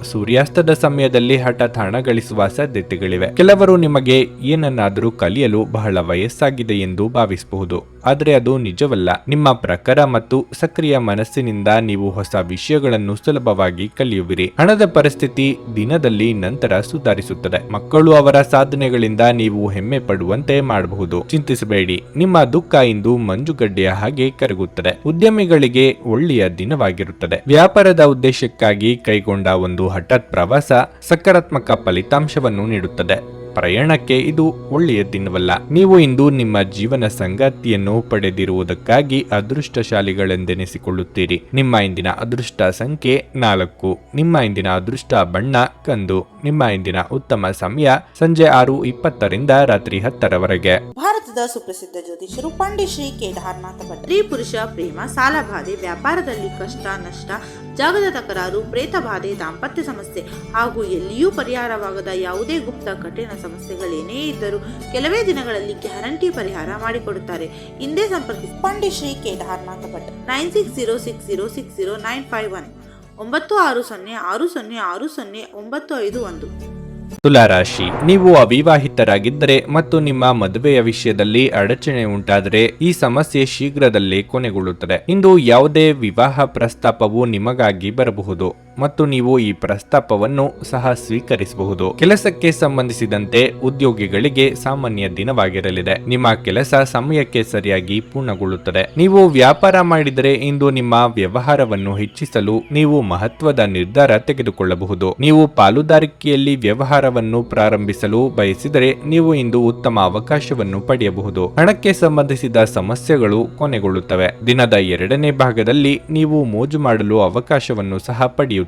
S1: ಸೂರ್ಯಾಸ್ತದ ಸಮಯದಲ್ಲಿ ಹಠಾತ್ ಹಣ ಗಳಿಸುವ ಸಾಧ್ಯತೆಗಳಿವೆ. ಕೆಲವರು ನಿಮಗೆ ಏನನ್ನಾದರೂ ಕಲಿಯಲು ಬಹಳ ವಯಸ್ಸಾಗಿದೆ ಎಂದು ಭಾವಿಸಬಹುದು. ಆದರೆ ಅದು ನಿಜವಲ್ಲ. ನಿಮ್ಮ ಪ್ರಖರ ಮತ್ತು ಸಕ್ರಿಯ ಮನಸ್ಸಿನಿಂದ ನೀವು ಹೊಸ ವಿಷಯಗಳನ್ನು ಸುಲಭವಾಗಿ ಕಲಿಯುವಿರಿ. ಹಣದ ಪರಿಸ್ಥಿತಿ ದಿನದಲ್ಲಿ ನಂತರ ಸುಧಾರಿಸುತ್ತದೆ. ಮಕ್ಕಳು ಅವರ ಸಾಧನೆಗಳಿಂದ ನೀವು ಹೆಮ್ಮೆ ಪಡುವಂತೆ ಮಾಡಬಹುದು. ಚಿಂತಿಸಬೇಡಿ. ನಿಮ್ಮ ದುಃಖ ಇಂದು ಮಂಜುಗಡ್ಡೆಯ ಹಾಗೆ ಕರಗುತ್ತದೆ. ಉದ್ಯಮಿಗಳಿಗೆ ಒಳ್ಳೆಯ ದಿನವಾಗಿರುತ್ತದೆ. ವ್ಯಾಪಾರದ ಉದ್ದೇಶಕ್ಕಾಗಿ ಕೈಗೊಂಡ ಒಂದು ಹಠಾತ್ ಪ್ರವಾಸ ಸಕಾರಾತ್ಮಕ ಫಲಿತಾಂಶವನ್ನು ನೀಡುತ್ತದೆ. ಪ್ರಯಾಣಕ್ಕೆ ಇದು ಒಳ್ಳೆಯ ದಿನವಲ್ಲ. ನೀವು ಇಂದು ನಿಮ್ಮ ಜೀವನ ಸಂಗಾತಿಯನ್ನು ಪಡೆದಿರುವುದಕ್ಕಾಗಿ ಅದೃಷ್ಟಶಾಲಿಗಳೆಂದೆನಿಸಿಕೊಳ್ಳುತ್ತೀರಿ. ನಿಮ್ಮ ಇಂದಿನ ಅದೃಷ್ಟ ಸಂಖ್ಯೆ 4. ನಿಮ್ಮ ಇಂದಿನ ಅದೃಷ್ಟ ಬಣ್ಣ ಕಂದು. ನಿಮ್ಮ ಇಂದಿನ ಉತ್ತಮ ಸಮಯ ಸಂಜೆ 6:20 ರಾತ್ರಿ 10
S2: ಭಾರತದ ಸುಪ್ರಸಿದ್ಧ ಜ್ಯೋತಿಷರು ಪಂಡಿತ್ ಶ್ರೀ ಕೇದಾರನಾಥ ಭಟ್. ಸ್ತ್ರೀ ಪುರುಷ ಪ್ರೇಮ, ಸಾಲ ಬಾಧೆ, ವ್ಯಾಪಾರದಲ್ಲಿ ಕಷ್ಟ ನಷ್ಟ, ಜಾಗದ ತಕರಾರು, ಪ್ರೇತ ಬಾಧೆ, ದಾಂಪತ್ಯ ಸಮಸ್ಯೆ ಹಾಗೂ ಎಲ್ಲಿಯೂ ಪರಿಹಾರವಾಗದ ಯಾವುದೇ ಗುಪ್ತ ಕಠಿಣ ಸಮಸ್ಯೆಗಳೇನೇ ಇದ್ದರೂ ಕೆಲವೇ ದಿನಗಳಲ್ಲಿ ಗ್ಯಾರಂಟಿ ಪರಿಹಾರ ಮಾಡಿಕೊಡುತ್ತಾರೆ. ಹಿಂದೆ ಸಂಪರ್ಕಿಸಿ ಪಂಡಿತ್ ಶ್ರೀ ಕೇದಾರನಾಥ ಭಟ್ 9606060951 9606060951.
S1: ತುಲಾರಾಶಿ, ನೀವು ಅವಿವಾಹಿತರಾಗಿದ್ದರೆ ಮತ್ತು ನಿಮ್ಮ ಮದುವೆಯ ವಿಷಯದಲ್ಲಿ ಅಡಚಣೆ ಉಂಟಾದರೆ ಈ ಸಮಸ್ಯೆ ಶೀಘ್ರದಲ್ಲೇ ಕೊನೆಗೊಳ್ಳುತ್ತದೆ. ಇಂದು ಯಾವುದೇ ವಿವಾಹ ಪ್ರಸ್ತಾಪವು ನಿಮಗಾಗಿ ಬರಬಹುದು ಮತ್ತು ನೀವು ಈ ಪ್ರಸ್ತಾಪವನ್ನು ಸಹ ಸ್ವೀಕರಿಸಬಹುದು. ಕೆಲಸಕ್ಕೆ ಸಂಬಂಧಿಸಿದಂತೆ ಉದ್ಯೋಗಿಗಳಿಗೆ ಸಾಮಾನ್ಯ ದಿನವಾಗಿರಲಿದೆ. ನಿಮ್ಮ ಕೆಲಸ ಸಮಯಕ್ಕೆ ಸರಿಯಾಗಿ ಪೂರ್ಣಗೊಳ್ಳುತ್ತದೆ. ನೀವು ವ್ಯಾಪಾರ ಮಾಡಿದರೆ ಇಂದು ನಿಮ್ಮ ವ್ಯವಹಾರವನ್ನು ಹೆಚ್ಚಿಸಲು ನೀವು ಮಹತ್ವದ ನಿರ್ಧಾರ ತೆಗೆದುಕೊಳ್ಳಬಹುದು. ನೀವು ಪಾಲುದಾರಿಕೆಯಲ್ಲಿ ವ್ಯವಹಾರವನ್ನು ಪ್ರಾರಂಭಿಸಲು ಬಯಸಿದರೆ ನೀವು ಇಂದು ಉತ್ತಮ ಅವಕಾಶವನ್ನು ಪಡೆಯಬಹುದು. ಹಣಕ್ಕೆ ಸಂಬಂಧಿಸಿದ ಸಮಸ್ಯೆಗಳು ಕೊನೆಗೊಳ್ಳುತ್ತವೆ. ದಿನದ 2ನೇ ಭಾಗದಲ್ಲಿ ನೀವು ಮೋಜು ಮಾಡಲು ಅವಕಾಶವನ್ನು ಸಹ ಪಡೆಯುತ್ತೀರಿ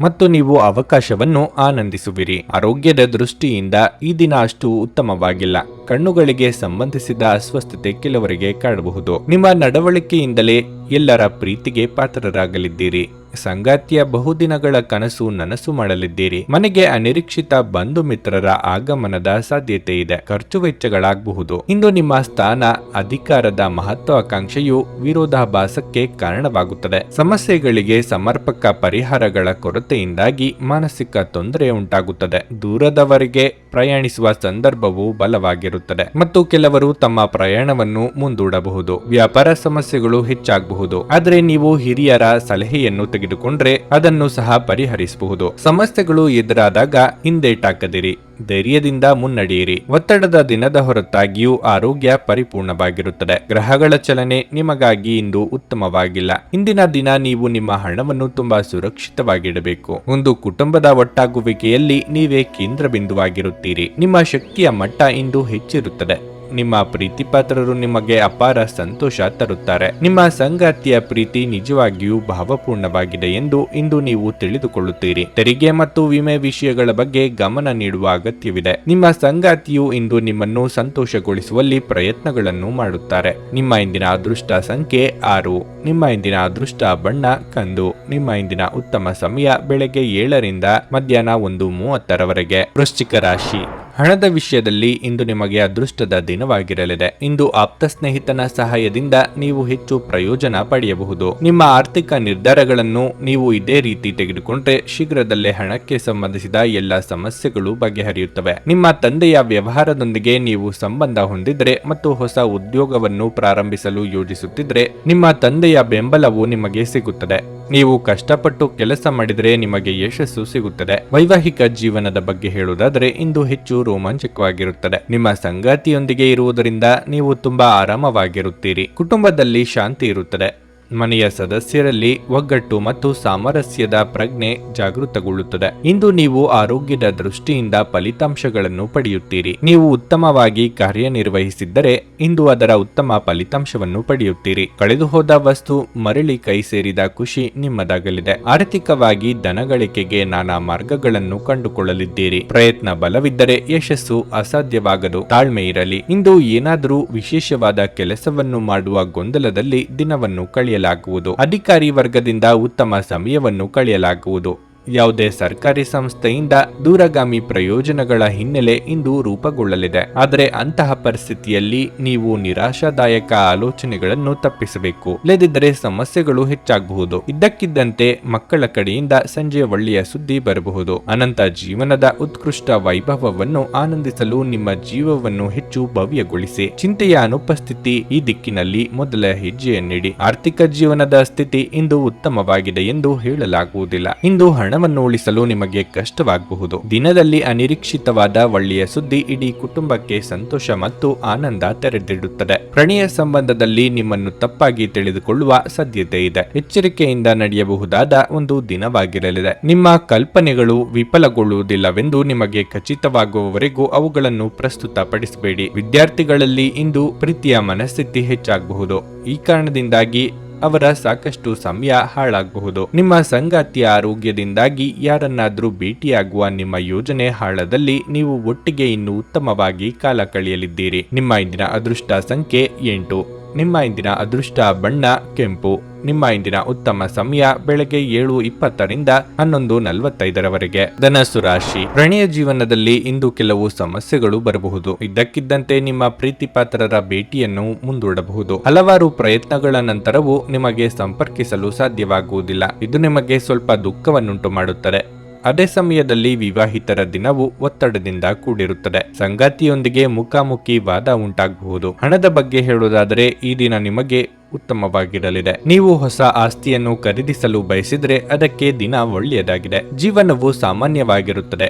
S1: ಮತ್ತು ನೀವು ಅವಕಾಶವನ್ನು ಆನಂದಿಸುವಿರಿ. ಆರೋಗ್ಯದ ದೃಷ್ಟಿಯಿಂದ ಈ ದಿನ ಅಷ್ಟು ಉತ್ತಮವಾಗಿಲ್ಲ. ಕಣ್ಣುಗಳಿಗೆ ಸಂಬಂಧಿಸಿದ ಅಸ್ವಸ್ಥತೆ ಕೆಲವರಿಗೆ ಕಾಡಬಹುದು. ನಿಮ್ಮ ನಡವಳಿಕೆಯಿಂದಲೇ ಎಲ್ಲರ ಪ್ರೀತಿಗೆ ಪಾತ್ರರಾಗಲಿದ್ದೀರಿ. ಸಂಗಾತಿಯ ಬಹುದಿನಗಳ ಕನಸು ನನಸು ಮಾಡಲಿದ್ದೀರಿ. ಮನೆಗೆ ಅನಿರೀಕ್ಷಿತ ಬಂಧು ಮಿತ್ರರ ಆಗಮನದ ಸಾಧ್ಯತೆ ಇದೆ. ಖರ್ಚು ವೆಚ್ಚಗಳಾಗಬಹುದು. ಇಂದು ನಿಮ್ಮ ಸ್ಥಾನ ಅಧಿಕಾರದ ಮಹತ್ವಾಕಾಂಕ್ಷೆಯು ವಿರೋಧಾಭಾಸಕ್ಕೆ ಕಾರಣವಾಗುತ್ತದೆ. ಸಮಸ್ಯೆಗಳಿಗೆ ಸಮರ್ಪಕ ಪರಿಹಾರಗಳ ಕೊರತೆಯಿಂದಾಗಿ ಮಾನಸಿಕ ತೊಂದರೆ ಉಂಟಾಗುತ್ತದೆ. ದೂರದವರೆಗೆ ಪ್ರಯಾಣಿಸುವ ಸಂದರ್ಭವು ಬಲವಾಗಿರುತ್ತದೆ ಮತ್ತು ಕೆಲವರು ತಮ್ಮ ಪ್ರಯಾಣವನ್ನು ಮುಂದೂಡಬಹುದು. ವ್ಯಾಪಾರ ಸಮಸ್ಯೆಗಳು ಹೆಚ್ಚಾಗಬಹುದು, ಆದರೆ ನೀವು ಹಿರಿಯರ ಸಲಹೆಯನ್ನು ತೆಗೆದುಕೊಂಡ್ರೆ ಅದನ್ನು ಸಹ ಪರಿಹರಿಸಬಹುದು. ಸಮಸ್ಯೆಗಳು ಎದುರಾದಾಗ ಹಿಂದೇಟಾಕದಿರಿ, ಧೈರ್ಯದಿಂದ ಮುನ್ನಡೆಯಿರಿ. ಒತ್ತಡದ ದಿನದ ಹೊರತಾಗಿಯೂ ಆರೋಗ್ಯ ಪರಿಪೂರ್ಣವಾಗಿರುತ್ತದೆ. ಗ್ರಹಗಳ ಚಲನೆ ನಿಮಗಾಗಿ ಇಂದು ಉತ್ತಮವಾಗಿಲ್ಲ. ಇಂದಿನ ದಿನ ನೀವು ನಿಮ್ಮ ಹಣವನ್ನು ತುಂಬಾ ಸುರಕ್ಷಿತವಾಗಿಡಬೇಕು. ಒಂದು ಕುಟುಂಬದ ಒಟ್ಟಾಗುವಿಕೆಯಲ್ಲಿ ನೀವೇ ಕೇಂದ್ರ ಬಿಂದುವಾಗಿರುತ್ತೀರಿ. ನಿಮ್ಮ ಶಕ್ತಿಯ ಮಟ್ಟ ಇಂದು ಹೆಚ್ಚಿರುತ್ತದೆ. ನಿಮ್ಮ ಪ್ರೀತಿಪಾತ್ರರು ನಿಮಗೆ ಅಪಾರ ಸಂತೋಷ ತರುತ್ತಾರೆ. ನಿಮ್ಮ ಸಂಗಾತಿಯ ಪ್ರೀತಿ ನಿಜವಾಗಿಯೂ ಭಾವಪೂರ್ಣವಾಗಿದೆ ಎಂದು ಇಂದು ನೀವು ತಿಳಿದುಕೊಳ್ಳುತ್ತೀರಿ. ತೆರಿಗೆ ಮತ್ತು ವಿಮೆ ವಿಷಯಗಳ ಬಗ್ಗೆ ಗಮನ ನೀಡುವ ಅಗತ್ಯವಿದೆ. ನಿಮ್ಮ ಸಂಗಾತಿಯು ಇಂದು ನಿಮ್ಮನ್ನು ಸಂತೋಷಗೊಳಿಸುವಲ್ಲಿ ಪ್ರಯತ್ನಗಳನ್ನು ಮಾಡುತ್ತಾರೆ. ನಿಮ್ಮ ಇಂದಿನ ಅದೃಷ್ಟ ಸಂಖ್ಯೆ 6. ನಿಮ್ಮ ಇಂದಿನ ಅದೃಷ್ಟ ಬಣ್ಣ ಕಂದು. ನಿಮ್ಮ ಇಂದಿನ ಉತ್ತಮ ಸಮಯ ಬೆಳಗ್ಗೆ 7ರಿಂದ ಮಧ್ಯಾಹ್ನ 1:30. ವೃಶ್ಚಿಕ ರಾಶಿ, ಹಣದ ವಿಷಯದಲ್ಲಿ ಇಂದು ನಿಮಗೆ ಅದೃಷ್ಟದ ದಿನವಾಗಿರಲಿದೆ. ಇಂದು ಆಪ್ತ ಸ್ನೇಹಿತನ ಸಹಾಯದಿಂದ ನೀವು ಹೆಚ್ಚು ಪ್ರಯೋಜನ ಪಡೆಯಬಹುದು. ನಿಮ್ಮ ಆರ್ಥಿಕ ನಿರ್ಧಾರಗಳನ್ನು ನೀವು ಇದೇ ರೀತಿ ತೆಗೆದುಕೊಂಡ್ರೆ ಶೀಘ್ರದಲ್ಲೇ ಹಣಕ್ಕೆ ಸಂಬಂಧಿಸಿದ ಎಲ್ಲ ಸಮಸ್ಯೆಗಳು ಬಗೆಹರಿಯುತ್ತವೆ. ನಿಮ್ಮ ತಂದೆಯ ವ್ಯವಹಾರದೊಂದಿಗೆ ನೀವು ಸಂಬಂಧ ಹೊಂದಿದ್ರೆ ಮತ್ತು ಹೊಸ ಉದ್ಯೋಗವನ್ನು ಪ್ರಾರಂಭಿಸಲು ಯೋಜಿಸುತ್ತಿದ್ರೆ ನಿಮ್ಮ ತಂದೆಯ ಬೆಂಬಲವು ನಿಮಗೆ ಸಿಗುತ್ತದೆ. ನೀವು ಕಷ್ಟಪಟ್ಟು ಕೆಲಸ ಮಾಡಿದರೆ ನಿಮಗೆ ಯಶಸ್ಸು ಸಿಗುತ್ತದೆ. ವೈವಾಹಿಕ ಜೀವನದ ಬಗ್ಗೆ ಹೇಳುವುದಾದರೆ ಇಂದು ಹೆಚ್ಚು ರೋಮಾಂಚಕವಾಗಿರುತ್ತದೆ. ನಿಮ್ಮ ಸಂಗಾತಿಯೊಂದಿಗೆ ಇರುವುದರಿಂದ ನೀವು ತುಂಬಾ ಆರಾಮವಾಗಿರುತ್ತೀರಿ. ಕುಟುಂಬದಲ್ಲಿ ಶಾಂತಿ ಇರುತ್ತದೆ. ಮನೆಯ ಸದಸ್ಯರಲ್ಲಿ ಒಗ್ಗಟ್ಟು ಮತ್ತು ಸಾಮರಸ್ಯದ ಪ್ರಜ್ಞೆ ಜಾಗೃತಗೊಳ್ಳುತ್ತದೆ. ಇಂದು ನೀವು ಆರೋಗ್ಯದ ದೃಷ್ಟಿಯಿಂದ ಫಲಿತಾಂಶಗಳನ್ನು ಪಡೆಯುತ್ತೀರಿ. ನೀವು ಉತ್ತಮವಾಗಿ ಕಾರ್ಯನಿರ್ವಹಿಸಿದ್ದರೆ ಇಂದು ಅದರ ಉತ್ತಮ ಫಲಿತಾಂಶವನ್ನು ಪಡೆಯುತ್ತೀರಿ. ಕಳೆದುಹೋದ ವಸ್ತು ಮರಳಿ ಕೈ ಸೇರಿದ ಖುಷಿ ನಿಮ್ಮದಾಗಲಿದೆ. ಆರ್ಥಿಕವಾಗಿ ಧನಗಳಿಕೆಗೆ ನಾನಾ ಮಾರ್ಗಗಳನ್ನು ಕಂಡುಕೊಳ್ಳಲಿದ್ದೀರಿ. ಪ್ರಯತ್ನ ಬಲವಿದ್ದರೆ ಯಶಸ್ಸು ಅಸಾಧ್ಯವಾಗದು. ತಾಳ್ಮೆ ಇರಲಿ. ಇಂದು ಏನಾದರೂ ವಿಶೇಷವಾದ ಕೆಲಸವನ್ನು ಮಾಡುವ ಗೊಂದಲದಲ್ಲಿ ದಿನವನ್ನು ಕಳೆಯಲಾಗುವುದು. ಅಧಿಕಾರಿ ವರ್ಗದಿಂದ ಉತ್ತಮ ಸಮಯವನ್ನು ಕಳೆಯಲಾಗುವುದು. ಯಾವುದೇ ಸರ್ಕಾರಿ ಸಂಸ್ಥೆಯಿಂದ ದೂರಗಾಮಿ ಪ್ರಯೋಜನಗಳ ಹಿನ್ನೆಲೆ ಇಂದು ರೂಪುಗೊಳ್ಳಲಿದೆ. ಆದರೆ ಅಂತಹ ಪರಿಸ್ಥಿತಿಯಲ್ಲಿ ನೀವು ನಿರಾಶಾದಾಯಕ ಆಲೋಚನೆಗಳನ್ನು ತಪ್ಪಿಸಬೇಕು. ಇಲ್ಲದಿದ್ದರೆ ಸಮಸ್ಯೆಗಳು ಹೆಚ್ಚಾಗಬಹುದು. ಇದ್ದಕ್ಕಿದ್ದಂತೆ ಮಕ್ಕಳ ಕಡೆಯಿಂದ ಸಂಜೆ ಒಳ್ಳೆಯ ಸುದ್ದಿ ಬರಬಹುದು. ಅನಂತ ಜೀವನದ ಉತ್ಕೃಷ್ಟ ವೈಭವವನ್ನು ಆನಂದಿಸಲು ನಿಮ್ಮ ಜೀವವನ್ನು ಹೆಚ್ಚು ಭವ್ಯಗೊಳಿಸಿ. ಚಿಂತೆಯ ಅನುಪಸ್ಥಿತಿ ಈ ದಿಕ್ಕಿನಲ್ಲಿ ಮೊದಲ ಹೆಜ್ಜೆಯನ್ನಿಡಿ. ಆರ್ಥಿಕ ಜೀವನದ ಸ್ಥಿತಿ ಇಂದು ಉತ್ತಮವಾಗಿದೆ ಎಂದು ಹೇಳಲಾಗುವುದಿಲ್ಲ. ಇಂದು ಹಣವನ್ನು ಉಳಿಸಲು ನಿಮಗೆ ಕಷ್ಟವಾಗಬಹುದು. ದಿನದಲ್ಲಿ ಅನಿರೀಕ್ಷಿತವಾದ ಒಳ್ಳೆಯ ಸುದ್ದಿ ಇಡೀ ಕುಟುಂಬಕ್ಕೆ ಸಂತೋಷ ಮತ್ತು ಆನಂದ ತೆರೆದಿಡುತ್ತದೆ. ಪ್ರಣಯ ಸಂಬಂಧದಲ್ಲಿ ನಿಮ್ಮನ್ನು ತಪ್ಪಾಗಿ ತಿಳಿದುಕೊಳ್ಳುವ ಸಾಧ್ಯತೆ ಇದೆ. ಎಚ್ಚರಿಕೆಯಿಂದ ನಡೆಯಬಹುದಾದ ಒಂದು ದಿನವಾಗಿರಲಿದೆ. ನಿಮ್ಮ ಕಲ್ಪನೆಗಳು ವಿಫಲಗೊಳ್ಳುವುದಿಲ್ಲವೆಂದು ನಿಮಗೆ ಖಚಿತವಾಗುವವರೆಗೂ ಅವುಗಳನ್ನು ಪ್ರಸ್ತುತಪಡಿಸಬೇಡಿ. ವಿದ್ಯಾರ್ಥಿಗಳಲ್ಲಿ ಇಂದು ಪ್ರೀತಿಯ ಮನಸ್ಥಿತಿ ಹೆಚ್ಚಾಗಬಹುದು. ಈ ಕಾರಣದಿಂದಾಗಿ ಅವರ ಸಾಕಷ್ಟು ಸಮಯ ಹಾಳಾಗಬಹುದು. ನಿಮ್ಮ ಸಂಗಾತಿಯ ಆರೋಗ್ಯದಿಂದಾಗಿ ಯಾರನ್ನಾದ್ರೂ ಭೇಟಿಯಾಗುವ ನಿಮ್ಮ ಯೋಜನೆ ಹಾಳದಲ್ಲಿ ನೀವು ಒಟ್ಟಿಗೆ ಇನ್ನು ಉತ್ತಮವಾಗಿ ಕಾಲ ಕಳೆಯಲಿದ್ದೀರಿ. ನಿಮ್ಮ ಇಂದಿನ ಅದೃಷ್ಟ ಸಂಖ್ಯೆ 8. ನಿಮ್ಮ ಇಂದಿನ ಅದೃಷ್ಟ ಬಣ್ಣ ಕೆಂಪು. ನಿಮ್ಮ ಇಂದಿನ ಉತ್ತಮ ಸಮಯ ಬೆಳಗ್ಗೆ 7:20 11:45 ಧನಸ್ಸು ರಾಶಿ. ಪ್ರಣಯ ಜೀವನದಲ್ಲಿ ಇಂದು ಕೆಲವು ಸಮಸ್ಯೆಗಳು ಬರಬಹುದು. ಇದ್ದಕ್ಕಿದ್ದಂತೆ ನಿಮ್ಮ ಪ್ರೀತಿ ಪಾತ್ರರ ಭೇಟಿಯನ್ನು ಮುಂದೂಡಬಹುದು. ಹಲವಾರು ಪ್ರಯತ್ನಗಳ ನಂತರವೂ ನಿಮಗೆ ಸಂಪರ್ಕಿಸಲು ಸಾಧ್ಯವಾಗುವುದಿಲ್ಲ. ಇದು ನಿಮಗೆ ಸ್ವಲ್ಪ ದುಃಖವನ್ನುಂಟು ಮಾಡುತ್ತದೆ. ಅದೇ ಸಮಯದಲ್ಲಿ ವಿವಾಹಿತರ ದಿನವು ಒತ್ತಡದಿಂದ ಕೂಡಿರುತ್ತದೆ. ಸಂಗಾತಿಯೊಂದಿಗೆ ಮುಖಾಮುಖಿ ವಾದ ಉಂಟಾಗಬಹುದು. ಹಣದ ಬಗ್ಗೆ ಹೇಳುವುದಾದರೆ ಈ ದಿನ ನಿಮಗೆ ಉತ್ತಮವಾಗಿರಲಿದೆ. ನೀವು ಹೊಸ ಆಸ್ತಿಯನ್ನು ಖರೀದಿಸಲು ಬಯಸಿದ್ರೆ ಅದಕ್ಕೆ ದಿನ ಒಳ್ಳೆಯದಾಗಿದೆ. ಜೀವನವು ಸಾಮಾನ್ಯವಾಗಿರುತ್ತದೆ.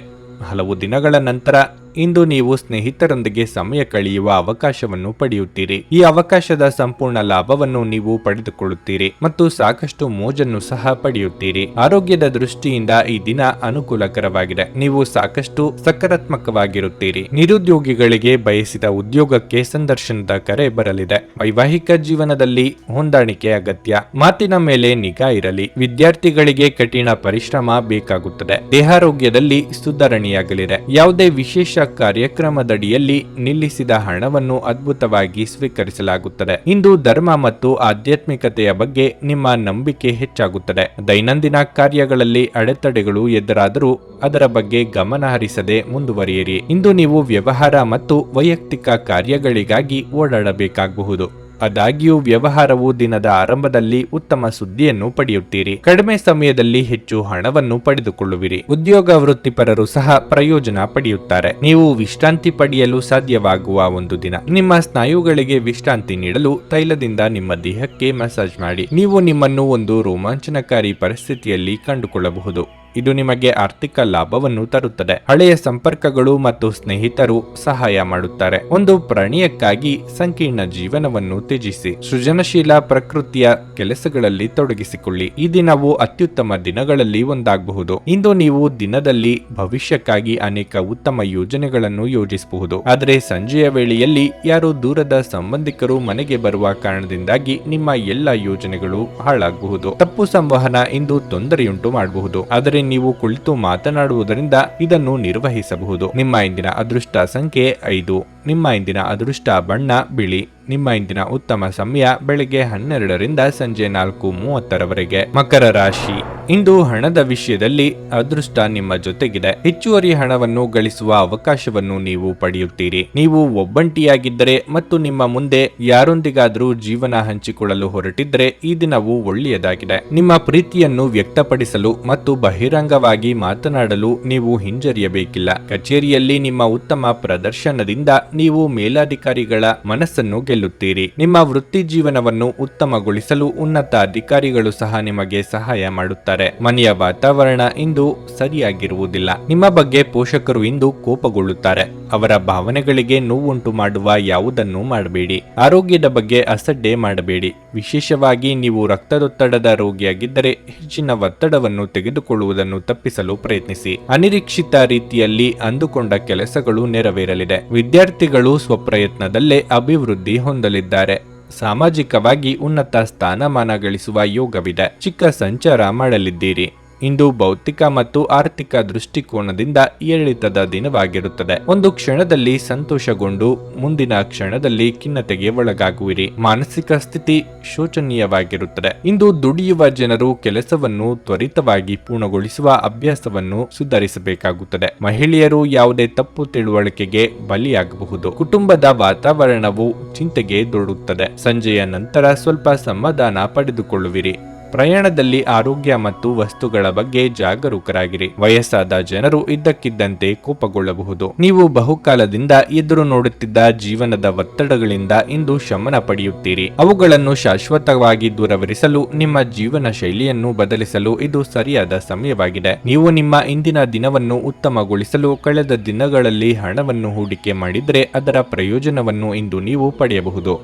S1: ಹಲವು ದಿನಗಳ ನಂತರ ಇಂದು ನೀವು ಸ್ನೇಹಿತರೊಂದಿಗೆ ಸಮಯ ಕಳೆಯುವ ಅವಕಾಶವನ್ನು ಪಡೆಯುತ್ತೀರಿ. ಈ ಅವಕಾಶದ ಸಂಪೂರ್ಣ ಲಾಭವನ್ನು ನೀವು ಪಡೆದುಕೊಳ್ಳುತ್ತೀರಿ ಮತ್ತು ಸಾಕಷ್ಟು ಮೋಜನ್ನು ಸಹ ಪಡೆಯುತ್ತೀರಿ. ಆರೋಗ್ಯದ ದೃಷ್ಟಿಯಿಂದ ಈ ದಿನ ಅನುಕೂಲಕರವಾಗಿದೆ. ನೀವು ಸಾಕಷ್ಟು ಸಕಾರಾತ್ಮಕವಾಗಿರುತ್ತೀರಿ. ನಿರುದ್ಯೋಗಿಗಳಿಗೆ ಬಯಸಿದ ಉದ್ಯೋಗಕ್ಕೆ ಸಂದರ್ಶನದ ಕರೆ ಬರಲಿದೆ. ವೈವಾಹಿಕ ಜೀವನದಲ್ಲಿ ಹೊಂದಾಣಿಕೆ ಅಗತ್ಯ. ಮಾತಿನ ಮೇಲೆ ನಿಗಾ ಇರಲಿ. ವಿದ್ಯಾರ್ಥಿಗಳಿಗೆ ಕಠಿಣ ಪರಿಶ್ರಮ ಬೇಕಾಗುತ್ತದೆ. ದೇಹಾರೋಗ್ಯದಲ್ಲಿ ಸುಧಾರಣೆಯಾಗಲಿದೆ. ಯಾವುದೇ ವಿಶೇಷ ಕಾರ್ಯಕ್ರಮದಡಿಯಲ್ಲಿ ನಿಲ್ಲಿಸಿದ ಹಣವನ್ನು ಅದ್ಭುತವಾಗಿ ಸ್ವೀಕರಿಸಲಾಗುತ್ತದೆ. ಇಂದು ಧರ್ಮ ಮತ್ತು ಆಧ್ಯಾತ್ಮಿಕತೆಯ ಬಗ್ಗೆ ನಿಮ್ಮ ನಂಬಿಕೆ ಹೆಚ್ಚಾಗುತ್ತದೆ. ದೈನಂದಿನ ಕಾರ್ಯಗಳಲ್ಲಿ ಅಡೆತಡೆಗಳು ಎದುರಾದರೂ ಅದರ ಬಗ್ಗೆ ಗಮನ ಹರಿಸದೆ ಮುಂದುವರಿಯಿರಿ. ಇಂದು ನೀವು ವ್ಯವಹಾರ ಮತ್ತು ವೈಯಕ್ತಿಕ ಕಾರ್ಯಗಳಿಗಾಗಿ ಓಡಾಡಬೇಕಾಗಬಹುದು. ಆದಾಗ್ಯೂ ವ್ಯವಹಾರವು ದಿನದ ಆರಂಭದಲ್ಲಿ ಉತ್ತಮ ಸುದ್ದಿಯನ್ನು ಪಡೆಯುತ್ತೀರಿ. ಕಡಿಮೆ ಸಮಯದಲ್ಲಿ ಹೆಚ್ಚು ಹಣವನ್ನು ಪಡೆದುಕೊಳ್ಳುವಿರಿ. ಉದ್ಯೋಗ ವೃತ್ತಿಪರರು ಸಹ ಪ್ರಯೋಜನ ಪಡೆಯುತ್ತಾರೆ. ನೀವು ವಿಶ್ರಾಂತಿ ಪಡೆಯಲು ಸಾಧ್ಯವಾಗುವ ಒಂದು ದಿನ. ನಿಮ್ಮ ಸ್ನಾಯುಗಳಿಗೆ ವಿಶ್ರಾಂತಿ ನೀಡಲು ತೈಲದಿಂದ ನಿಮ್ಮ ದೇಹಕ್ಕೆ ಮಸಾಜ್ ಮಾಡಿ. ನೀವು ನಿಮ್ಮನ್ನು ಒಂದು ರೋಮಾಂಚನಕಾರಿ ಪರಿಸ್ಥಿತಿಯಲ್ಲಿ ಕಂಡುಕೊಳ್ಳಬಹುದು. ಇದು ನಿಮಗೆ ಆರ್ಥಿಕ ಲಾಭವನ್ನು ತರುತ್ತದೆ. ಹಳೆಯ ಸಂಪರ್ಕಗಳು ಮತ್ತು ಸ್ನೇಹಿತರು ಸಹಾಯ ಮಾಡುತ್ತಾರೆ. ಒಂದು ಪ್ರಣಯಕ್ಕಾಗಿ ಸಂಕೀರ್ಣ ಜೀವನವನ್ನು ತ್ಯಜಿಸಿ ಸೃಜನಶೀಲ ಪ್ರಕೃತಿಯ ಕೆಲಸಗಳಲ್ಲಿ ತೊಡಗಿಸಿಕೊಳ್ಳಿ. ಈ ದಿನವು ಅತ್ಯುತ್ತಮ ದಿನಗಳಲ್ಲಿ ಒಂದಾಗಬಹುದು. ಇಂದು ನೀವು ದಿನದಲ್ಲಿ ಭವಿಷ್ಯಕ್ಕಾಗಿ ಅನೇಕ ಉತ್ತಮ ಯೋಜನೆಗಳನ್ನು ಯೋಜಿಸಬಹುದು. ಆದರೆ ಸಂಜೆಯ ವೇಳೆಯಲ್ಲಿ ಯಾರೋ ದೂರದ ಸಂಬಂಧಿಕರು ಮನೆಗೆ ಬರುವ ಕಾರಣದಿಂದಾಗಿ ನಿಮ್ಮ ಎಲ್ಲ ಯೋಜನೆಗಳು ಹಾಳಾಗಬಹುದು. ತಪ್ಪು ಸಂವಹನ ಇಂದು ತೊಂದರೆಯುಂಟು ಮಾಡಬಹುದು. ಆದರೆ ನೀವು ಕುಳಿತು ಮಾತನಾಡುವುದರಿಂದ ಇದನ್ನು ನಿರ್ವಹಿಸಬಹುದು. ನಿಮ್ಮ ಇಂದಿನ ಅದೃಷ್ಟ ಸಂಖ್ಯೆ 5. ನಿಮ್ಮ ಇಂದಿನ ಅದೃಷ್ಟ ಬಣ್ಣ ಬಿಳಿ. ನಿಮ್ಮ ಇಂದಿನ ಉತ್ತಮ ಸಮಯ ಬೆಳಗ್ಗೆ 12 ಸಂಜೆ 4:30 ಮಕರ ರಾಶಿ. ಇಂದು ಹಣದ ವಿಷಯದಲ್ಲಿ ಅದೃಷ್ಟ ನಿಮ್ಮ ಜೊತೆಗಿದೆ. ಹೆಚ್ಚುವರಿ ಹಣವನ್ನು ಗಳಿಸುವ ಅವಕಾಶವನ್ನು ನೀವು ಪಡೆಯುತ್ತೀರಿ. ನೀವು ಒಬ್ಬಂಟಿಯಾಗಿದ್ದರೆ ಮತ್ತು ನಿಮ್ಮ ಮುಂದೆ ಯಾರೊಂದಿಗಾದರೂ ಜೀವನ ಹಂಚಿಕೊಳ್ಳಲು ಹೊರಟಿದ್ರೆ ಈ ದಿನವು ಒಳ್ಳೆಯದಾಗಿದೆ. ನಿಮ್ಮ ಪ್ರೀತಿಯನ್ನು ವ್ಯಕ್ತಪಡಿಸಲು ಮತ್ತು ಬಹಿರಂಗವಾಗಿ ಮಾತನಾಡಲು ನೀವು ಹಿಂಜರಿಯಬೇಕಿಲ್ಲ. ಕಚೇರಿಯಲ್ಲಿ ನಿಮ್ಮ ಉತ್ತಮ ಪ್ರದರ್ಶನದಿಂದ ನೀವು ಮೇಲಾಧಿಕಾರಿಗಳ ಮನಸ್ಸನ್ನು ಗೆಲ್ಲುತ್ತೀರಿ. ನಿಮ್ಮ ವೃತ್ತಿ ಜೀವನವನ್ನು ಉತ್ತಮಗೊಳಿಸಲು ಉನ್ನತ ಅಧಿಕಾರಿಗಳು ಸಹ ನಿಮಗೆ ಸಹಾಯ ಮಾಡುತ್ತಾರೆ. ಮನೆಯ ವಾತಾವರಣ ಇಂದು ಸರಿಯಾಗಿರುವುದಿಲ್ಲ. ನಿಮ್ಮ ಬಗ್ಗೆ ಪೋಷಕರು ಇಂದು ಕೋಪಗೊಳ್ಳುತ್ತಾರೆ. ಅವರ ಭಾವನೆಗಳಿಗೆ ನೋವುಂಟು ಮಾಡುವ ಯಾವುದನ್ನು ಮಾಡಬೇಡಿ. ಆರೋಗ್ಯದ ಬಗ್ಗೆ ಅಸಡ್ಡೆ ಮಾಡಬೇಡಿ. ವಿಶೇಷವಾಗಿ ನೀವು ರಕ್ತದೊತ್ತಡದ ರೋಗಿಯಾಗಿದ್ದರೆ ಹೆಚ್ಚಿನ ಒತ್ತಡವನ್ನು ತೆಗೆದುಕೊಳ್ಳುವುದನ್ನು ತಪ್ಪಿಸಲು ಪ್ರಯತ್ನಿಸಿ. ಅನಿರೀಕ್ಷಿತ ರೀತಿಯಲ್ಲಿ ಅಂದುಕೊಂಡ ಕೆಲಸಗಳು ನೆರವೇರಲಿದೆ. ವಿದ್ಯಾರ್ಥಿಗಳು ಸ್ವಪ್ರಯತ್ನದಲ್ಲೇ ಅಭಿವೃದ್ಧಿ ಹೊಂದಲಿದ್ದಾರೆ. ಸಾಮಾಜಿಕವಾಗಿ ಉನ್ನತ ಸ್ಥಾನಮಾನ ಗಳಿಸುವ ಯೋಗವಿದೆ. ಚಿಕ್ಕ ಸಂಚಾರ ಮಾಡಲಿದ್ದೀರಿ. ಇಂದು ಭೌತಿಕ ಮತ್ತು ಆರ್ಥಿಕ ದೃಷ್ಟಿಕೋನದಿಂದ ಏರಿಳಿತದ ದಿನವಾಗಿರುತ್ತದೆ. ಒಂದು ಕ್ಷಣದಲ್ಲಿ ಸಂತೋಷಗೊಂಡು ಮುಂದಿನ ಕ್ಷಣದಲ್ಲಿ ಖಿನ್ನತೆಗೆ ಒಳಗಾಗುವಿರಿ. ಮಾನಸಿಕ ಸ್ಥಿತಿ ಶೋಚನೀಯವಾಗಿರುತ್ತದೆ. ಇಂದು ದುಡಿಯುವ ಜನರು ಕೆಲಸವನ್ನು ತ್ವರಿತವಾಗಿ ಪೂರ್ಣಗೊಳಿಸುವ ಅಭ್ಯಾಸವನ್ನು ಸುಧಾರಿಸಬೇಕಾಗುತ್ತದೆ. ಮಹಿಳೆಯರು ಯಾವುದೇ ತಪ್ಪು ತಿಳುವಳಿಕೆಗೆ ಬಲಿಯಾಗಬಹುದು. ಕುಟುಂಬದ ವಾತಾವರಣವು ಚಿಂತೆಗೆ ದೊಡ್ಡುತ್ತದೆ. ಸಂಜೆಯ ನಂತರ ಸ್ವಲ್ಪ ಸಮಾಧಾನ ಪಡೆದುಕೊಳ್ಳುವಿರಿ. ಪ್ರಯಾಣದಲ್ಲಿ ಆರೋಗ್ಯ ಮತ್ತು ವಸ್ತುಗಳ ಬಗ್ಗೆ ಜಾಗರೂಕರಾಗಿರಿ. ವಯಸ್ಸಾದ ಜನರು ಇದ್ದಕ್ಕಿದ್ದಂತೆ ಕೋಪಗೊಳ್ಳಬಹುದು. ನೀವು ಬಹುಕಾಲದಿಂದ ಎದುರು ನೋಡುತ್ತಿದ್ದ ಜೀವನದ ಒತ್ತಡಗಳಿಂದ ಇಂದು ಶಮನ ಪಡೆಯುತ್ತೀರಿ. ಅವುಗಳನ್ನು ಶಾಶ್ವತವಾಗಿ ದೂರವಿರಿಸಲು ನಿಮ್ಮ ಜೀವನ ಶೈಲಿಯನ್ನು ಬದಲಿಸಲು ಇದು ಸರಿಯಾದ ಸಮಯವಾಗಿದೆ. ನೀವು ನಿಮ್ಮ ಇಂದಿನ ದಿನವನ್ನು ಉತ್ತಮಗೊಳಿಸಲು ಕಳೆದ ದಿನಗಳಲ್ಲಿ ಹಣವನ್ನು ಹೂಡಿಕೆ ಮಾಡಿದರೆ ಅದರ ಪ್ರಯೋಜನವನ್ನು ಇಂದು ನೀವು ಪಡೆಯಬಹುದು.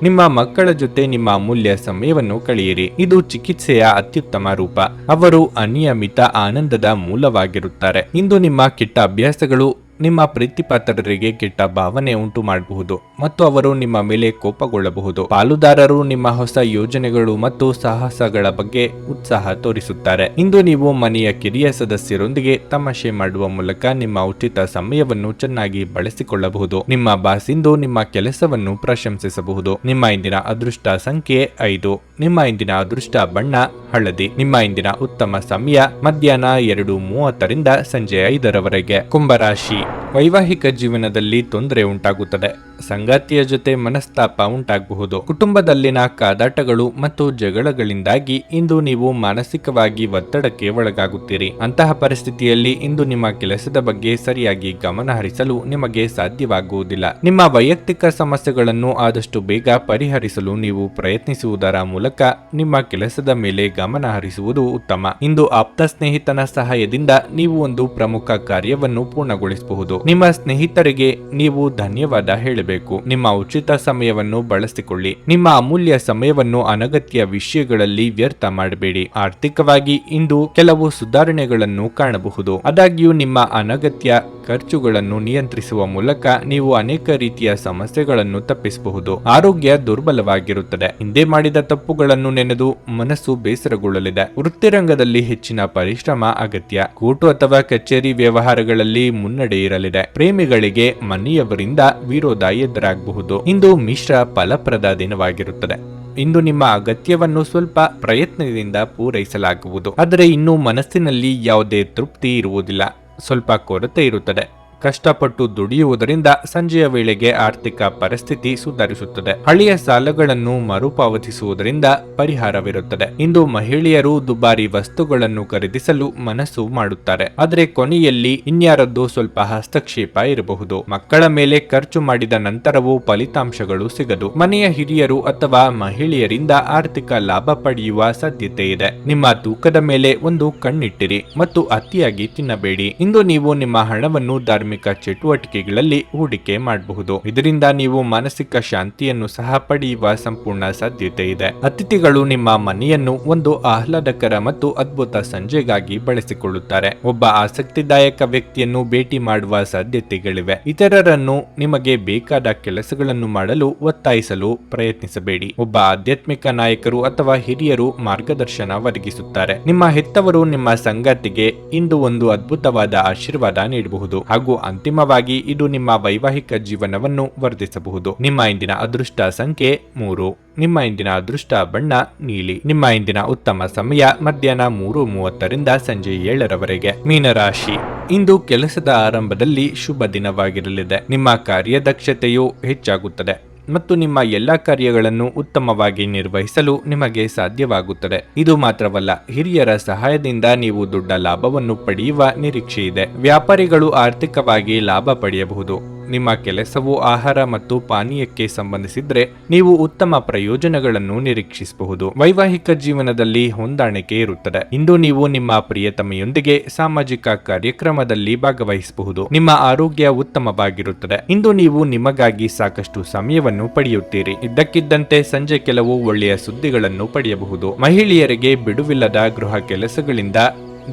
S1: ನಿಮ್ಮ ಮಕ್ಕಳ ಜೊತೆ ನಿಮ್ಮ ಅಮೂಲ್ಯ ಸಮಯವನ್ನು ಕಳೆಯಿರಿ. ಇದು ಚಿಕಿತ್ಸೆಯ ಅತ್ಯುತ್ತಮ ರೂಪ. ಅವರು ಅನಿಯಮಿತ ಆನಂದದ ಮೂಲವಾಗಿರುತ್ತಾರೆ. ಇಂದು ನಿಮ್ಮ ಕೆಟ್ಟ ಅಭ್ಯಾಸಗಳು ನಿಮ್ಮ ಪ್ರೀತಿಪಾತ್ರರಿಗೆ ಕೆಟ್ಟ ಭಾವನೆ ಉಂಟು ಮಾಡಬಹುದು ಮತ್ತು ಅವರು ನಿಮ್ಮ ಮೇಲೆ ಕೋಪಗೊಳ್ಳಬಹುದು. ಪಾಲುದಾರರು ನಿಮ್ಮ ಹೊಸ ಯೋಜನೆಗಳು ಮತ್ತು ಸಾಹಸಗಳ ಬಗ್ಗೆ ಉತ್ಸಾಹ ತೋರಿಸುತ್ತಾರೆ. ಇಂದು ನೀವು ಮನೆಯ ಕಿರಿಯ ಸದಸ್ಯರೊಂದಿಗೆ ತಮಾಷೆ ಮಾಡುವ ಮೂಲಕ ನಿಮ್ಮ ಉಚಿತ ಸಮಯವನ್ನು ಚೆನ್ನಾಗಿ ಬಳಸಿಕೊಳ್ಳಬಹುದು. ನಿಮ್ಮ ಬಾಸ್ ಇಂದು ನಿಮ್ಮ ಕೆಲಸವನ್ನು ಪ್ರಶಂಸಿಸಬಹುದು. ನಿಮ್ಮ ಇಂದಿನ ಅದೃಷ್ಟ ಸಂಖ್ಯೆ 5. ನಿಮ್ಮ ಇಂದಿನ ಅದೃಷ್ಟ ಬಣ್ಣ ಹಳದಿ. ನಿಮ್ಮ ಇಂದಿನ ಉತ್ತಮ ಸಮಯ ಮಧ್ಯಾಹ್ನ 2:30 ಸಂಜೆ 5 ಕುಂಭರಾಶಿ. ವೈವಾಹಿಕ ಜೀವನದಲ್ಲಿ ತೊಂದರೆ ಉಂಟಾಗುತ್ತದೆ. ಸಂಗಾತಿಯ ಜೊತೆ ಮನಸ್ತಾಪ ಉಂಟಾಗಬಹುದು. ಕುಟುಂಬದಲ್ಲಿನ ಕಾದಾಟಗಳು ಮತ್ತು ಜಗಳಗಳಿಂದಾಗಿ ಇಂದು ನೀವು ಮಾನಸಿಕವಾಗಿ ಒತ್ತಡಕ್ಕೆ ಒಳಗಾಗುತ್ತೀರಿ. ಅಂತಹ ಪರಿಸ್ಥಿತಿಯಲ್ಲಿ ಇಂದು ನಿಮ್ಮ ಕೆಲಸದ ಬಗ್ಗೆ ಸರಿಯಾಗಿ ಗಮನ ಹರಿಸಲು ನಿಮಗೆ ಸಾಧ್ಯವಾಗುವುದಿಲ್ಲ. ನಿಮ್ಮ ವೈಯಕ್ತಿಕ ಸಮಸ್ಯೆಗಳನ್ನು ಆದಷ್ಟು ಬೇಗ ಪರಿಹರಿಸಲು ನೀವು ಪ್ರಯತ್ನಿಸುವುದರ ಮೂಲಕ ನಿಮ್ಮ ಕೆಲಸದ ಮೇಲೆ ಗಮನ ಹರಿಸುವುದು ಉತ್ತಮ. ಇಂದು ಆಪ್ತ ಸ್ನೇಹಿತನ ಸಹಾಯದಿಂದ ನೀವು ಒಂದು ಪ್ರಮುಖ ಕಾರ್ಯವನ್ನು ಪೂರ್ಣಗೊಳಿಸಬಹುದು. ನಿಮ್ಮ ಸ್ನೇಹಿತರಿಗೆ ನೀವು ಧನ್ಯವಾದ ಹೇಳಬೇಕು. ನಿಮ್ಮ ಉಚಿತ ಸಮಯವನ್ನು ಬಳಸಿಕೊಳ್ಳಿ. ನಿಮ್ಮ ಅಮೂಲ್ಯ ಸಮಯವನ್ನು ಅನಗತ್ಯ ವಿಷಯಗಳಲ್ಲಿ ವ್ಯರ್ಥ ಮಾಡಬೇಡಿ. ಆರ್ಥಿಕವಾಗಿ ಇಂದು ಕೆಲವು ಸುಧಾರಣೆಗಳನ್ನು ಕಾಣಬಹುದು. ಆದಾಗ್ಯೂ ನಿಮ್ಮ ಅನಗತ್ಯ ಖರ್ಚುಗಳನ್ನು ನಿಯಂತ್ರಿಸುವ ಮೂಲಕ ನೀವು ಅನೇಕ ರೀತಿಯ ಸಮಸ್ಯೆಗಳನ್ನು ತಪ್ಪಿಸಬಹುದು. ಆರೋಗ್ಯ ದುರ್ಬಲವಾಗಿರುತ್ತದೆ. ಹಿಂದೆ ಮಾಡಿದ ತಪ್ಪುಗಳನ್ನು ನೆನೆದು ಮನಸ್ಸು ಬೇಸರಗೊಳ್ಳಲಿದೆ. ವೃತ್ತಿರಂಗದಲ್ಲಿ ಹೆಚ್ಚಿನ ಪರಿಶ್ರಮ ಅಗತ್ಯ. ಕೋರ್ಟು ಅಥವಾ ಕಚೇರಿ ವ್ಯವಹಾರಗಳಲ್ಲಿ ಮುನ್ನಡೆ ಇರಲಿದೆ. ಪ್ರೇಮಿಗಳಿಗೆ ಮನೆಯವರಿಂದ ವಿರೋಧ ಎದುರಾಗಬಹುದು. ಇಂದು ಮಿಶ್ರ ಫಲಪ್ರದ ದಿನವಾಗಿರುತ್ತದೆ. ಇಂದು ನಿಮ್ಮ ಅಗತ್ಯವನ್ನು ಸ್ವಲ್ಪ ಪ್ರಯತ್ನದಿಂದ ಪೂರೈಸಲಾಗುವುದು. ಆದರೆ ಇನ್ನೂ ಮನಸ್ಸಿನಲ್ಲಿ ಯಾವುದೇ ತೃಪ್ತಿ ಇರುವುದಿಲ್ಲ. ಸ್ವಲ್ಪ ಕೊರತೆ ಇರುತ್ತದೆ. ಕಷ್ಟಪಟ್ಟು ದುಡಿಯುವುದರಿಂದ ಸಂಜೆಯ ವೇಳೆಗೆ ಆರ್ಥಿಕ ಪರಿಸ್ಥಿತಿ ಸುಧಾರಿಸುತ್ತದೆ. ಹಳೆಯ ಸಾಲಗಳನ್ನು ಮರುಪಾವತಿಸುವುದರಿಂದ ಪರಿಹಾರವಿರುತ್ತದೆ. ಇಂದು ಮಹಿಳೆಯರು ದುಬಾರಿ ವಸ್ತುಗಳನ್ನು ಖರೀದಿಸಲು ಮನಸ್ಸು ಮಾಡುತ್ತಾರೆ. ಆದರೆ ಕೊನೆಯಲ್ಲಿ ಇನ್ಯಾರದ್ದು ಸ್ವಲ್ಪ ಹಸ್ತಕ್ಷೇಪ ಇರಬಹುದು. ಮಕ್ಕಳ ಮೇಲೆ ಖರ್ಚು ಮಾಡಿದ ನಂತರವೂ ಫಲಿತಾಂಶಗಳು ಸಿಗದು. ಮನೆಯ ಹಿರಿಯರು ಅಥವಾ ಮಹಿಳೆಯರಿಂದ ಆರ್ಥಿಕ ಲಾಭ ಪಡೆಯುವ ಸಾಧ್ಯತೆ ಇದೆ. ನಿಮ್ಮ ತೂಕದ ಮೇಲೆ ಒಂದು ಕಣ್ಣಿಟ್ಟಿರಿ ಮತ್ತು ಅತಿಯಾಗಿ ತಿನ್ನಬೇಡಿ. ಇಂದು ನೀವು ನಿಮ್ಮ ಹಣವನ್ನು ಧಾರ್ಮಿಕ ಚಟುವಟಿಕೆಗಳಲ್ಲಿ ಹೂಡಿಕೆ ಮಾಡಬಹುದು. ಇದರಿಂದ ನೀವು ಮಾನಸಿಕ ಶಾಂತಿಯನ್ನು ಸಹ ಪಡೆಯುವ ಸಂಪೂರ್ಣ ಸಾಧ್ಯತೆ ಇದೆ. ಅತಿಥಿಗಳು ನಿಮ್ಮ ಮನೆಯನ್ನು ಒಂದು ಆಹ್ಲಾದಕರ ಮತ್ತು ಅದ್ಭುತ ಸಂಜೆಗಾಗಿ ಬಳಸಿಕೊಳ್ಳುತ್ತಾರೆ. ಒಬ್ಬ ಆಸಕ್ತಿದಾಯಕ ವ್ಯಕ್ತಿಯನ್ನು ಭೇಟಿ ಮಾಡುವ ಸಾಧ್ಯತೆಗಳಿವೆ. ಇತರರನ್ನು ನಿಮಗೆ ಬೇಕಾದ ಕೆಲಸಗಳನ್ನು ಮಾಡಲು ಒತ್ತಾಯಿಸಲು ಪ್ರಯತ್ನಿಸಬೇಡಿ. ಒಬ್ಬ ಆಧ್ಯಾತ್ಮಿಕ ನಾಯಕರು ಅಥವಾ ಹಿರಿಯರು ಮಾರ್ಗದರ್ಶನ ಒದಗಿಸುತ್ತಾರೆ. ನಿಮ್ಮ ಹೆತ್ತವರು ನಿಮ್ಮ ಸಂಗಾತಿಗೆ ಇಂದು ಒಂದು ಅದ್ಭುತವಾದ ಆಶೀರ್ವಾದ ನೀಡಬಹುದು ಹಾಗೂ ಅಂತಿಮವಾಗಿ ಇದು ನಿಮ್ಮ ವೈವಾಹಿಕ ಜೀವನವನ್ನು ವರ್ಧಿಸಬಹುದು. ನಿಮ್ಮ ಇಂದಿನ ಅದೃಷ್ಟ ಸಂಖ್ಯೆ 3. ನಿಮ್ಮ ಇಂದಿನ ಅದೃಷ್ಟ ಬಣ್ಣ ನೀಲಿ. ನಿಮ್ಮ ಇಂದಿನ ಉತ್ತಮ ಸಮಯ ಮಧ್ಯಾಹ್ನ 3:30 ಸಂಜೆ 7 ಮೀನರಾಶಿ. ಇಂದು ಕೆಲಸದ ಆರಂಭದಲ್ಲಿ ಶುಭ ದಿನವಾಗಿರಲಿದೆ. ನಿಮ್ಮ ಕಾರ್ಯದಕ್ಷತೆಯು ಹೆಚ್ಚಾಗುತ್ತದೆ ಮತ್ತು ನಿಮ್ಮ ಎಲ್ಲಾ ಕಾರ್ಯಗಳನ್ನು ಉತ್ತಮವಾಗಿ ನಿರ್ವಹಿಸಲು ನಿಮಗೆ ಸಾಧ್ಯವಾಗುತ್ತದೆ. ಇದು ಮಾತ್ರವಲ್ಲ, ಹಿರಿಯರ ಸಹಾಯದಿಂದ ನೀವು ದೊಡ್ಡ ಲಾಭವನ್ನು ಪಡೆಯುವ ನಿರೀಕ್ಷೆ ಇದೆ. ವ್ಯಾಪಾರಿಗಳು ಆರ್ಥಿಕವಾಗಿ ಲಾಭ ಪಡೆಯಬಹುದು. ನಿಮ್ಮ ಕೆಲಸವು ಆಹಾರ ಮತ್ತು ಪಾನೀಯಕ್ಕೆ ಸಂಬಂಧಿಸಿದ್ರೆ ನೀವು ಉತ್ತಮ ಪ್ರಯೋಜನಗಳನ್ನು ನಿರೀಕ್ಷಿಸಬಹುದು. ವೈವಾಹಿಕ ಜೀವನದಲ್ಲಿ ಹೊಂದಾಣಿಕೆ ಇರುತ್ತದೆ. ಇಂದು ನೀವು ನಿಮ್ಮ ಪ್ರಿಯತಮೆಯೊಂದಿಗೆ ಸಾಮಾಜಿಕ ಕಾರ್ಯಕ್ರಮದಲ್ಲಿ ಭಾಗವಹಿಸಬಹುದು. ನಿಮ್ಮ ಆರೋಗ್ಯ ಉತ್ತಮವಾಗಿರುತ್ತದೆ. ಇಂದು ನೀವು ನಿಮಗಾಗಿ ಸಾಕಷ್ಟು ಸಮಯವನ್ನು ಪಡೆಯುತ್ತೀರಿ. ಇದ್ದಕ್ಕಿದ್ದಂತೆ ಸಂಜೆ ಕೆಲವು ಒಳ್ಳೆಯ ಸುದ್ದಿಗಳನ್ನು ಪಡೆಯಬಹುದು. ಮಹಿಳೆಯರಿಗೆ ಬಿಡುವಿಲ್ಲದ ಗೃಹ ಕೆಲಸಗಳಿಂದ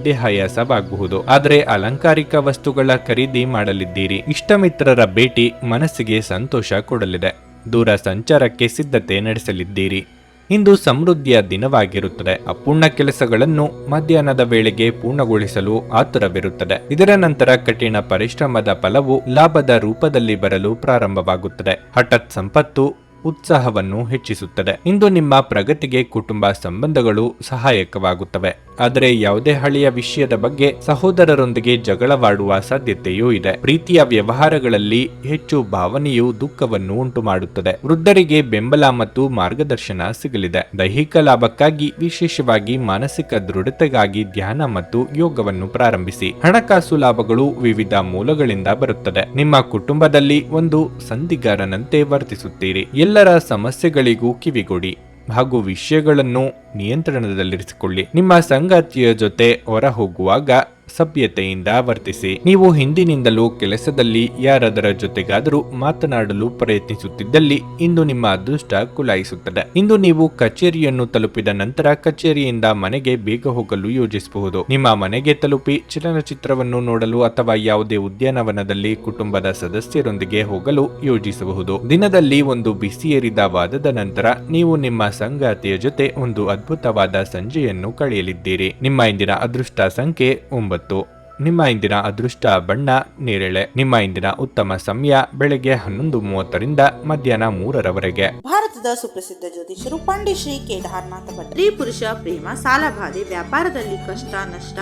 S1: ದೇಹಾಯಾಸವಾಗಬಹುದು. ಆದರೆ ಅಲಂಕಾರಿಕ ವಸ್ತುಗಳ ಖರೀದಿ ಮಾಡಲಿದ್ದೀರಿ. ಇಷ್ಟಮಿತ್ರರ ಭೇಟಿ ಮನಸ್ಸಿಗೆ ಸಂತೋಷ ಕೊಡಲಿದೆ. ದೂರ ಸಂಚಾರಕ್ಕೆ ಸಿದ್ಧತೆ ನಡೆಸಲಿದ್ದೀರಿ. ಇಂದು ಸಮೃದ್ಧಿಯ ದಿನವಾಗಿರುತ್ತದೆ. ಅಪೂರ್ಣ ಕೆಲಸಗಳನ್ನು ಮಧ್ಯಾಹ್ನದ ವೇಳೆಗೆ ಪೂರ್ಣಗೊಳಿಸಲು ಆತುರವಿರುತ್ತದೆ. ಇದರ ನಂತರ ಕಠಿಣ ಪರಿಶ್ರಮದ ಫಲವು ಲಾಭದ ರೂಪದಲ್ಲಿ ಬರಲು ಪ್ರಾರಂಭವಾಗುತ್ತದೆ. ಹಠಾತ್ ಸಂಪತ್ತು ಉತ್ಸಾಹವನ್ನು ಹೆಚ್ಚಿಸುತ್ತದೆ. ಇಂದು ನಿಮ್ಮ ಪ್ರಗತಿಗೆ ಕುಟುಂಬ ಸಂಬಂಧಗಳು ಸಹಾಯಕವಾಗುತ್ತವೆ. ಆದರೆ ಯಾವುದೇ ಹಳೆಯ ವಿಷಯದ ಬಗ್ಗೆ ಸಹೋದರರೊಂದಿಗೆ ಜಗಳವಾಡುವ ಸಾಧ್ಯತೆಯೂ ಇದೆ. ಪ್ರೀತಿಯ ವ್ಯವಹಾರಗಳಲ್ಲಿ ಹೆಚ್ಚು ಭಾವನೆಯು ದುಃಖವನ್ನು ಉಂಟು ಮಾಡುತ್ತದೆ. ವೃದ್ಧರಿಗೆ ಬೆಂಬಲ ಮತ್ತು ಮಾರ್ಗದರ್ಶನ ಸಿಗಲಿದೆ. ದೈಹಿಕ ಲಾಭಕ್ಕಾಗಿ ವಿಶೇಷವಾಗಿ ಮಾನಸಿಕ ದೃಢತೆಗಾಗಿ ಧ್ಯಾನ ಮತ್ತು ಯೋಗವನ್ನು ಪ್ರಾರಂಭಿಸಿ. ಹಣಕಾಸು ಲಾಭಗಳು ವಿವಿಧ ಮೂಲಗಳಿಂದ ಬರುತ್ತದೆ. ನಿಮ್ಮ ಕುಟುಂಬದಲ್ಲಿ ಒಂದು ಸಂಧಿಗಾರನಂತೆ ವರ್ತಿಸುತ್ತೀರಿ. ಎಲ್ಲರ ಸಮಸ್ಯೆಗಳಿಗೂ ಕಿವಿಗೊಡಿ ಹಾಗೂ ವಿಷಯಗಳನ್ನು ನಿಯಂತ್ರಣದಲ್ಲಿರಿಸಿಕೊಳ್ಳಿ. ನಿಮ್ಮ ಸಂಗಾತಿಯ ಜೊತೆ ಹೊರ ಹೋಗುವಾಗ ಸಭ್ಯತೆಯಿಂದ ವರ್ತಿಸಿ. ನೀವು ಹಿಂದಿನಿಂದಲೂ ಕೆಲಸದಲ್ಲಿ ಯಾರಾದರ ಜೊತೆಗಾದರೂ ಮಾತನಾಡಲು ಪ್ರಯತ್ನಿಸುತ್ತಿದ್ದಲ್ಲಿ ಇಂದು ನಿಮ್ಮ ಅದೃಷ್ಟ ಕುಲಾಯಿಸುತ್ತದೆ. ಇಂದು ನೀವು ಕಚೇರಿಯನ್ನು ತಲುಪಿದ ನಂತರ ಕಚೇರಿಯಿಂದ ಮನೆಗೆ ಬೇಗ ಹೋಗಲು ಯೋಜಿಸಬಹುದು. ನಿಮ್ಮ ಮನೆಗೆ ತಲುಪಿ ಚಲನಚಿತ್ರವನ್ನು ನೋಡಲು ಅಥವಾ ಯಾವುದೇ ಉದ್ಯಾನವನದಲ್ಲಿ ಕುಟುಂಬದ ಸದಸ್ಯರೊಂದಿಗೆ ಹೋಗಲು ಯೋಜಿಸಬಹುದು. ದಿನದಲ್ಲಿ ಒಂದು ಬಿಸಿಯೇರಿದ ವಾದದ ನಂತರ ನೀವು ನಿಮ್ಮ ಸಂಗಾತಿಯ ಜೊತೆ ಒಂದು ಅದ್ಭುತವಾದ ಸಂಜೆಯನ್ನು ಕಳೆಯಲಿದ್ದೀರಿ. ನಿಮ್ಮ ಇಂದಿನ ಅದೃಷ್ಟ ಸಂಖ್ಯೆ 9. ನಿಮ್ಮ ಇಂದಿನ ಅದೃಷ್ಟ ಬಣ್ಣ ನೇರಳೆ. ನಿಮ್ಮ ಇಂದಿನ ಉತ್ತಮ ಸಮಯ ಬೆಳಗ್ಗೆ 11:30ರಿಂದ ಮಧ್ಯಾಹ್ನ 3ರವರೆಗೆ.
S2: ಭಾರತದ ಸುಪ್ರಸಿದ್ಧ ಜ್ಯೋತಿಷರು ಪಂಡಿತ್ ಶ್ರೀ ಕೇದಾರನಾಥ ಭಟ್. ಸ್ತ್ರೀ ಪುರುಷ ಪ್ರೇಮ, ಸಾಲಬಾಧೆ, ವ್ಯಾಪಾರದಲ್ಲಿ ಕಷ್ಟ ನಷ್ಟ,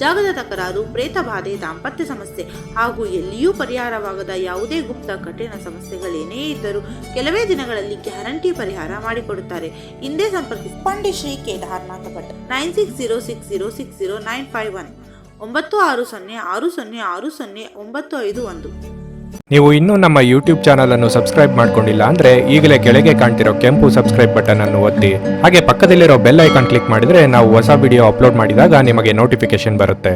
S2: ಜಾಗದ ತಕರಾರು, ಪ್ರೇತ ಬಾಧೆ, ದಾಂಪತ್ಯ ಸಮಸ್ಯೆ ಹಾಗೂ ಎಲ್ಲಿಯೂ ಪರಿಹಾರವಾಗದ ಯಾವುದೇ ಗುಪ್ತ ಕಠಿಣ ಸಮಸ್ಯೆಗಳೇನೇ ಇದ್ದರೂ ಕೆಲವೇ ದಿನಗಳಲ್ಲಿ ಗ್ಯಾರಂಟಿ ಪರಿಹಾರ ಮಾಡಿಕೊಡುತ್ತಾರೆ. ಹಿಂದೆ ಸಂಪರ್ಕಿಸಿ ಪಂಡಿತ್ ಶ್ರೀ ಕೇದಾರನಾಥ ಭಟ್ 9606060951 9606060951.
S1: ನೀವು ಇನ್ನೂ ನಮ್ಮ ಯೂಟ್ಯೂಬ್ ಚಾನಲ್ ಅನ್ನು ಸಬ್ಸ್ಕ್ರೈಬ್ ಮಾಡ್ಕೊಂಡಿಲ್ಲ ಅಂದ್ರೆ ಈಗಲೇ ಕೆಳಗೆ ಕಾಣ್ತಿರೋ ಕೆಂಪು ಸಬ್ಸ್ಕ್ರೈಬ್ ಬಟನ್ ಅನ್ನು ಒತ್ತಿ. ಹಾಗೆ ಪಕ್ಕದಲ್ಲಿರೋ ಬೆಲ್ ಐಕಾನ್ ಕ್ಲಿಕ್ ಮಾಡಿದ್ರೆ ನಾವು ಹೊಸ ವಿಡಿಯೋ ಅಪ್ಲೋಡ್ ಮಾಡಿದಾಗ ನಿಮಗೆ ನೋಟಿಫಿಕೇಶನ್ ಬರುತ್ತೆ.